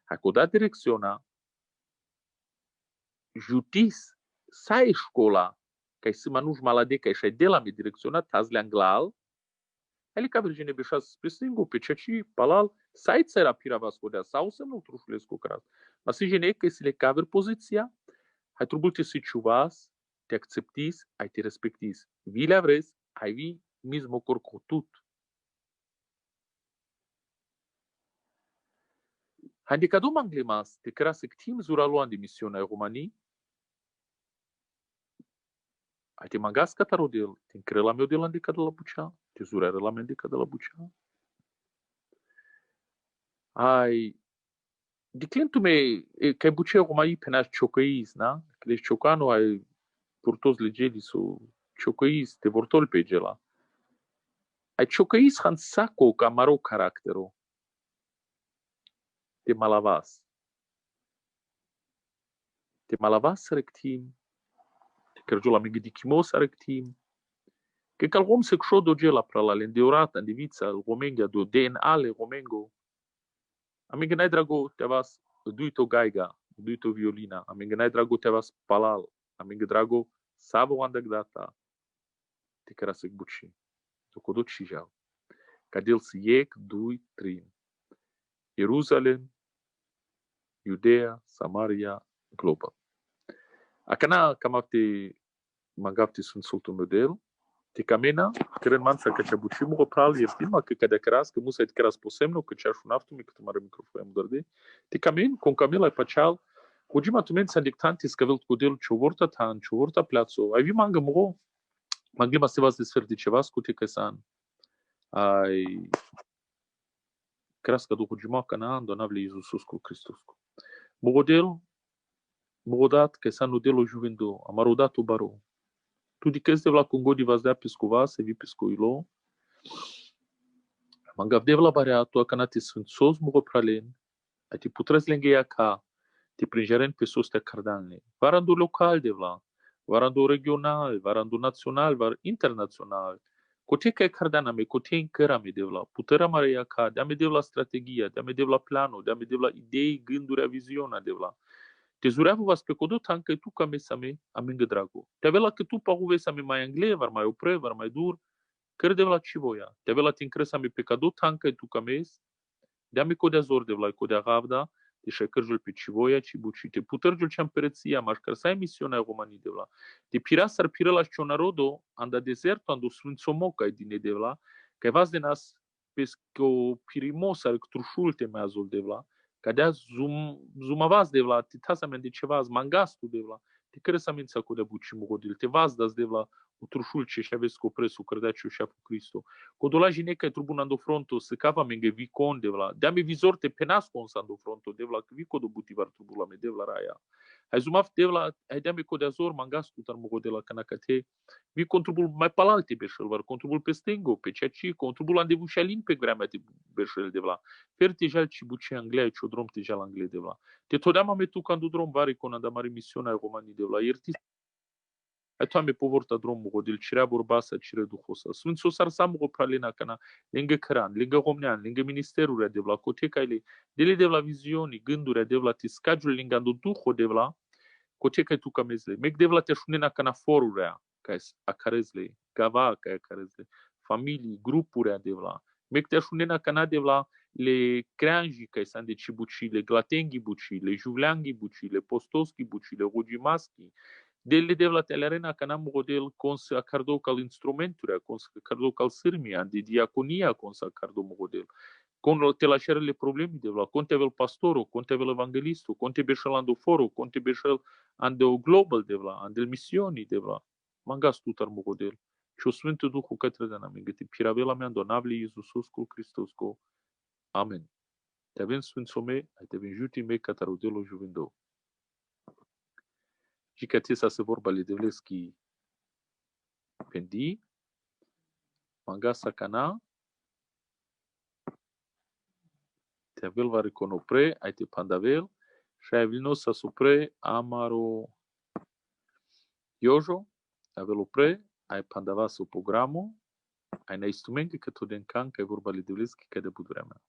Hai coda direcționa, jutis, sai școla, ca să manuș malade, ca și de la me direcționa, tazle anglal, ali ca virgine beșas spre singur, pe ceci, palal, sai țara pirava scodea, sau să nu trușulescu cras. Ma si gene că se le caver poziția, hai trubul te situas, te acceptis, ai te respectis. Vi le avres, ai vi mismo corcotut. Hai de cadu manglimas, te crasec tim zura luan de misiunea Romanii, ai te mangas catarodel, te încrela meu de la de la bucea, te zura la meu de la bucea. Ai de clintu me că bucea Romanii penas ciocăis, na? Că deci ciocanu ai purtos legeli su ciocăis, te vortol pe gela. Ai ciocăis han saco ca maro caractero. Te malavas. Te malavas rectim. Te cărgiola me gidikimos rectim. Che calgom se xodo gela prala lendeurata di vița romenga do DNA le romengo. Amiga nai drago te vas duito gaiga, duito violina. Amiga nai drago te vas palal. Amiga drago savo andagdata. Te carasec buci. To codot xijal. Cadel se iec, dui, trin. Ierusalem, Judea, Samaria, global. Acana camapte mangapte sunt sultul model. Te camena, cred mansa că ce bucimu opral e prima că cada cras că musa et cras posemno că ce aș un aftu mi cât mare microfon dorde. Te camen con camela pacial. Cugima tu men sa dictanti scavelt codel ciuvorta tan, ciuvorta plațo. Ai vi manga mo. Manglima se vas desfer de ceva scute că san. Ai crasca do cugima cana donavle Iisus cu Hristos. Mogodat că san nudelo juvendo, amarodat o baro. Tu de că la Congo de vas dea piscova, se vi piscoilo. Mangav de la barea tu acanate sunt sos mo pralen. A ti putres lengea ca te prinjeren pe sos te cardanle. Varando local de la, varando regional, varando național, var internațional. Cote că cardana me cote încăra me de la. Puterea mare ca, de-ame de la strategia, de-ame de la planul, de-ame de la idei, gânduri, viziunea de la. Te zureavă vas pe codot anche tu ca mesame amingă drago. Te avea la că tu pahuve să mai angle, var mai opre, var mai dur. Crede la ce voia. Te avea la tin cresame pe cadot anche tu ca mes. De-ame codea zor de la codea gavda, te șecărjul pe ce voia, ce buci. Te puterjul ce-am pereția, maș cărsai misiunea romanii de la. Te pira s-ar pira la șcionarodo, anda deserto, ando sfânțomoca din de la, că vas de nas pesco pirimos ar trușul te meazul de la. Cadea zumavaz de la, te tasamen de ceva, mangastu de la, te cresamența cu de buci mugodil, te vas das de la o trușul ce și aveți cu presul, cărdeaciu și apu Cristo. Codola jineca e trubun ando fronto, se cava menge vicon de la, de-ame vizor te penascon ando fronto de la, că vico do butivar trubula me de la raia. Hai zumaf de la, hai de-ame codezor mangastu tar mugodela canacate, vi contribul mai palalte beșel, var contribul pe stengo, pe ceea ce contribul andevu și alin pe grama de beșel de la. Per tejal ci buci anglea, ci o drom tejal anglea de la. Te todeam me tu candu drom vari con anda mare misiunea romanii de la. Ierti ai tu ame povorta dromul godil cirea burbasa cire duhosa. Sunt sosar samu o pralena cana lângă căran, lângă romnean, lângă ministerul de la cotecaile, dele de la vizioni, gânduri de la tiscagiul lângă andu duho de la coteca tu camezle. Meg de la te șunena cana forurea, ca a carezle, gava ca a carezle, familii, grupuri de la. Meg te șunena cana de la le creanji ca san de cibuci, le glatengi buci, le juvleangi buci, le postoschi buci, le rogimaschi. Dele de la telerena ca n-am model cons acardo cal instrumentura, cons acardo cal sârmia, de diaconia cons acardo model. Con te lascerele problemi de la, conte vel pastoro, conte vel evangelisto, conte beșel ando foro, conte beșel ando global de la, ando misioni de la. Mangas tu tar model. Și o Sfântul Duhul către de n-am gătit piravela mea donavli Iisus cu Hristos cu. Amen. Te avem Sfântome, ai te avem juti mei catarudelo juvendo. Și că ți se vorba le devleski pendi, mangasa cana, te avel va reconopre, ai te pandavel, și ai vino să supre amaro Iojo, avel opre, ai pandava su programul, ai na instrumente că tot den can, că e vorba le devleski că de budurea mea.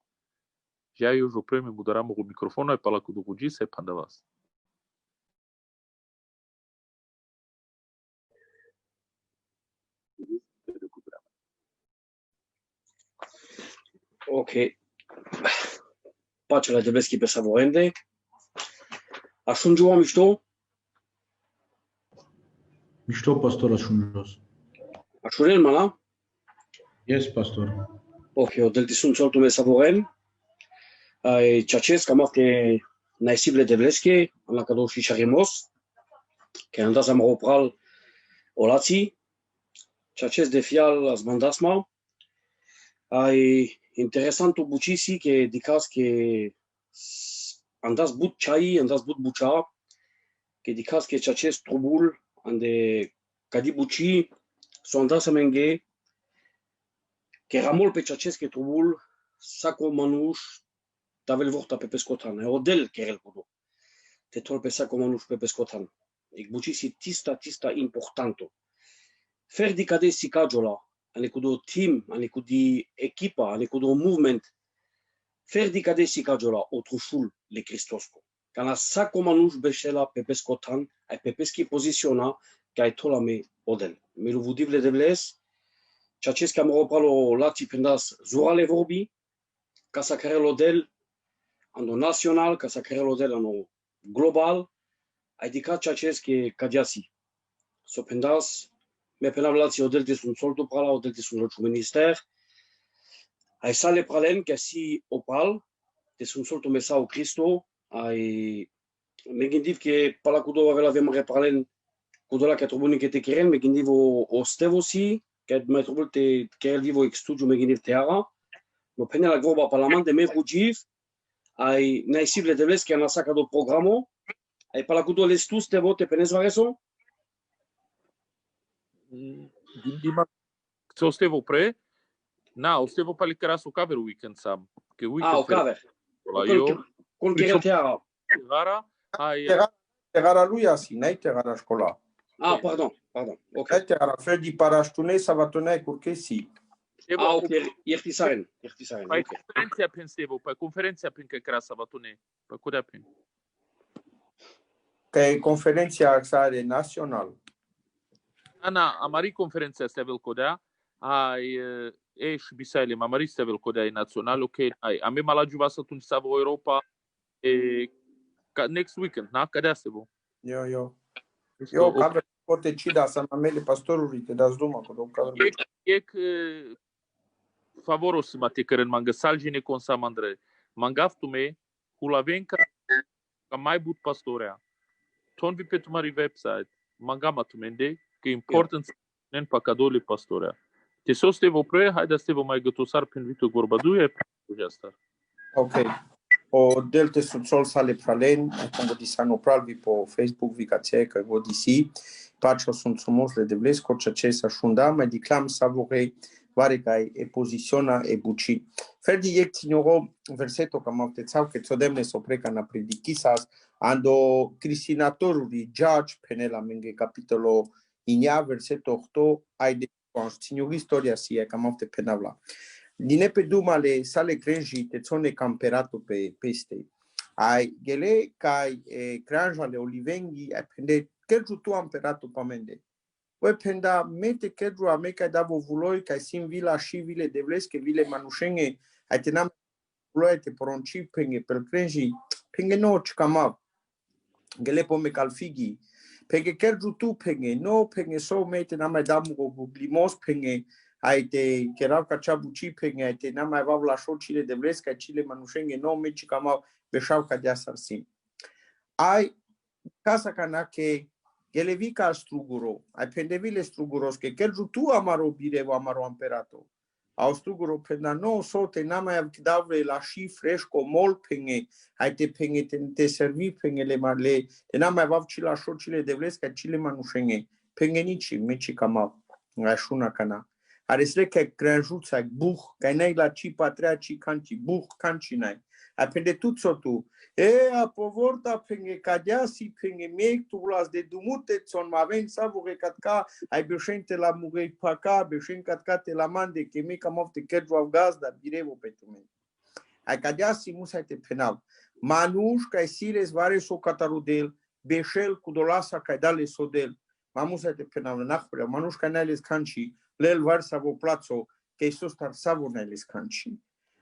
Já Iojo opre, mi mudaram cu microfonul, ai pala cu dugugi, să ai pandavas. Ok. Pace la Debeschi pe Savorende. Ajunge o mișto? Mișto, pastor, ajunge. Ajunge mala? Yes, pastor. Ok, o del ti sunt soltu me Savoren. Ai ceacesc am afte naisible Debeschi, am la cadou și charimos. Că am dat să mă opral olații. Ceacesc de fial as bandasma. Ai interesantul bucisi che dicas che andas but chai, andas but bucha, che dicas che acest trubul ande cadi buci, so andas amenge, che ramol pe acest che trubul saco manuș tavel vorta pe pescotan, e odel che el codo. Te tol pe saco manuș pe pescotan. E bucisi tista importanto. Fer di cadesi cagiola. Ane cu do team, ane cu di echipa, ane cu do movement, fer di cadesi cagiola otrușul le Cristosco. Cana saco manuș beșela pe pescotan, ai pe peschi poziciona, că ai tola me odel. Me lu vudivle de vles, ceea ce am opalo lati pendas zurale vorbi, ca să care odel, ando nacional, ca să creăm o ando global, ai dicat Ceacesc que cadiasi. So pendas, me penavlați o delte sunt soltul prala, o delte sunt locu minister. Ai sale pralen que si opal, te sunt soltul mesau Cristo, ai me gândiv que pala cu două avea avem repralen cu dola că trebuie că te keren, me gândiv o stevosi, că mai trebuie te keren vivo extudiu me gândiv teara. No pene la groba parlament de me bugiv, ai naisible de vlesc que ana saca do programo, ai pala cu două lestus te vote penez vareso. Ima, se ostevo pre, na, ostevo pa li karasu cover weekend sam. Che weekend O cover. io Con che teara. gara, ai Tegara lui asi, n-ai tegara școala. Pardon. Ok. Ai tegara fel de paraștune sabatonai curche si. Ok, iertisaren. Păi Ok. conferenția pensevo, păi conferenția prin că era sabatune, păi cu prin. Că e conferința axare național. Ana, amari conferenția asta vel codea, ai și bisaile, amari asta vel codea național, ok, ai, am mai la juva să atunci să vă Europa, next weekend, na, că de asta vă. Eu cover poate cida să mele pastorului, te dați duma cu două cover. E favoros mate căren manga salgine consamandre. Mangaftume, hulavenka, ca mai but pastorea. Ton vi pe tu mari website, mangama tu mende, că important nen pacadole pastorea. Te sostevo pre, haide stevo mai gătosar prin vitul gorbaduje, asta. Ok. O delte sol sale pralen, como disano pralvi po Facebook vicație că vă disi, pace sunt frumos le devles cocha ce să șunda, mai diclam savore varecai e poziciona e buci. Ferdi ec tinoro verseto cam avtețau că țodemne sopreca na predichisas ando cristinatorului judge penela menge capitolo inia verseto 8 ai de tinori istoria si cam avte penavla. Dine pe dumale sale crenji te țone camperato pe peste. Ai gele cai cranjale olivenghi ai pende kerju tu amperato pamende. Poi penda mete kerju a meca davo vuloi ca sim vila și vile devles che vile manușenge ai tenam vuloi te poronci penge per crenji penge no camav. Gele po me calfigi penge kerju tu penge no penge so mete na mai damu glimos penge ai te kerau ca cea buci penge ai te na mai vav la șocile devles ca cile manușenge no meci camav beșau ca de sarsim. Ai casa cana che gelevica struguro, ai pendevile struguros che kerju tu amaro birevo amaro amperato. Au struguro penda no sote na mai davle la și fresco mol penge, ai te penge te servi pengele marle, te na mai vav ci la șocile devles ca cile manușenge, penge nici meci camav, ngașuna cana. Are sle că granjuța buh, că n-ai la ci patrea ci canci, buh canci n-ai. Apende tot sotu. A povorta penge cadiasi penge miec tu las de dumute son maven savore catca ai beșente la mugei paca, beșen catca te la mande că mica mofte kedru av gazda birevo pe tu men. Ai cadiasi musai te penal. Manuș ca siles vare so catarudel, beșel cu dolasa ca dale sodel. Mamusai te penal nachprea, manuș ca nailes canci, lel var savo plazo, că Iisus tar savo nailes canci.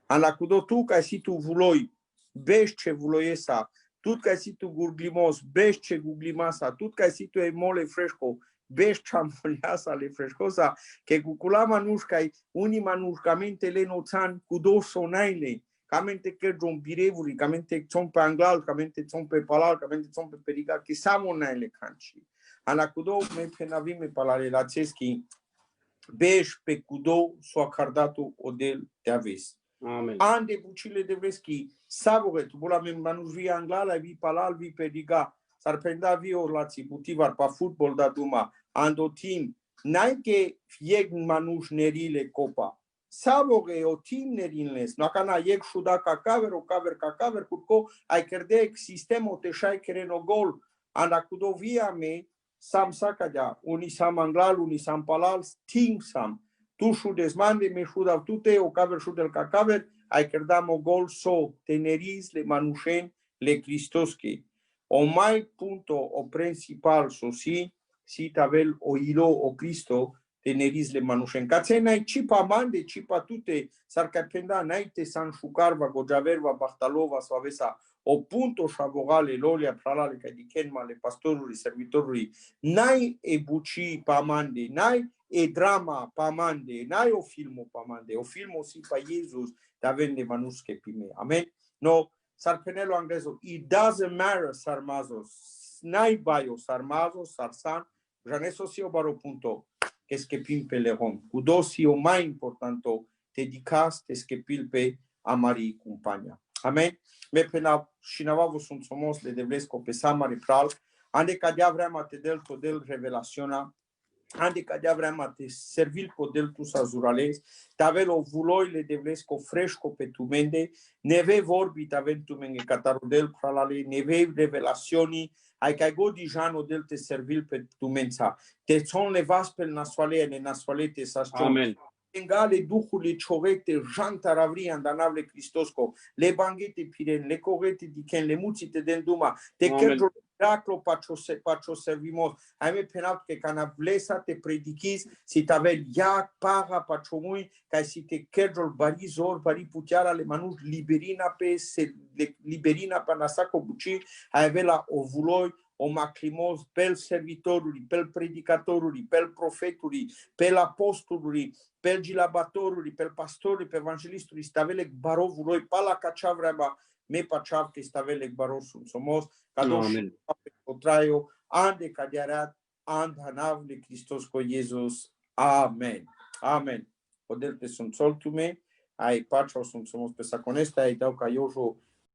Ana cudo tu ca si tu vuloi, bești ce vuloiesa, tut ca si tu gurglimos, bești ce guglimasa, tut ca si tu e mole fresco, bești ce amoliasa le frescosa, că cucula manuș ca unii manușcamente le noțan cu două sonaile, camente cărgion birevuri, camente țon pe anglal, camente țon pe palal, camente țon pe periga, că samo naile canci. Ana cudo me penavime palale la ceschi, bești pe cudo so acardatu odel te aves. Amen. Ande bucile de veschi, savore, tu bula men manus via anglala, vi palal, vi pediga, s-ar prenda vi orlații, butivar, pa football da duma, ando team, n-ai che fieg manus nerile copa, savore o team nerinles, no cana ieg șuda ca caver, o caver, curco, ai cerde sistemo te șai kereno gol, anda cudo via me, sam sacadea, uni sam anglal, uni sam palal, team sam, tu șudes mande, me șudav tute, o caver șudel ca caver, ai cerdam o gol so, teneriz, le manușeni, le cristoschi. O mai punto, o principal, so si tavel o ilo o Cristo, tenerizle manushen. Kacenai cipa mande, cipa tute, sarcapenda naite san shukarva, gojaverva, Bartalova, Suavesa, o punto shavorale, lolia, pralale, cadikenma, le pastorului, servitorului, nai e buci pamande, nai e drama pamande, nai o filmo pamande, o filmo si pa Jesus, da vende manusche pime. Amen. No, sarpenelo angrezo, it doesn't matter, sarmazos, nai baio, sarmazos, sarsan, janeso si o baro punto, que skepim pe leron. Kudosi o mai importanto, te dicas, te skepil pe amari compagna. Amen. Me pena shinava sunt somos le devlesco pe samari pral, ande cadea vrema te del to del revelaționa, ande cadea vrema te servil po del tu sa zurales, tavel o vuloi le devlesco fresco pe tu mende, neve vorbi tavel tu menge catarudel pralale, neve revelaționi, ai ca go dijano del te servil pe tu mensa, te son le vaspel nasoale, ne nasoalete sa Amen. Engale duhului ciorete, janta ravria, andanavle Cristosko, le banghete piren, le corete diken, le muțite den duma, te kerjol miraclo pacho servimos. Ai me penat că canavlesa te predichis, si tavel ia para pachomui, ca si te kerjol bari zor, bari puteara le manus liberina pe liberina pe nasaco buci, ai avea o vuloi, o macrimos pel servitorului, pel predicatorului, pel profetului, pel apostolului, pel gilabatorului, pel pastorului, pe evanghelistului, stavelec barovului, pala cacea vreba, me paceav că stavelec barosul somos, ca Amen. o traio, ande cadearat, and hanavle Hristos cu Iisus. Amen. Amen. Poder te sunt soltume, ai pacea sunt somos pe saconesta, ai dau ca eu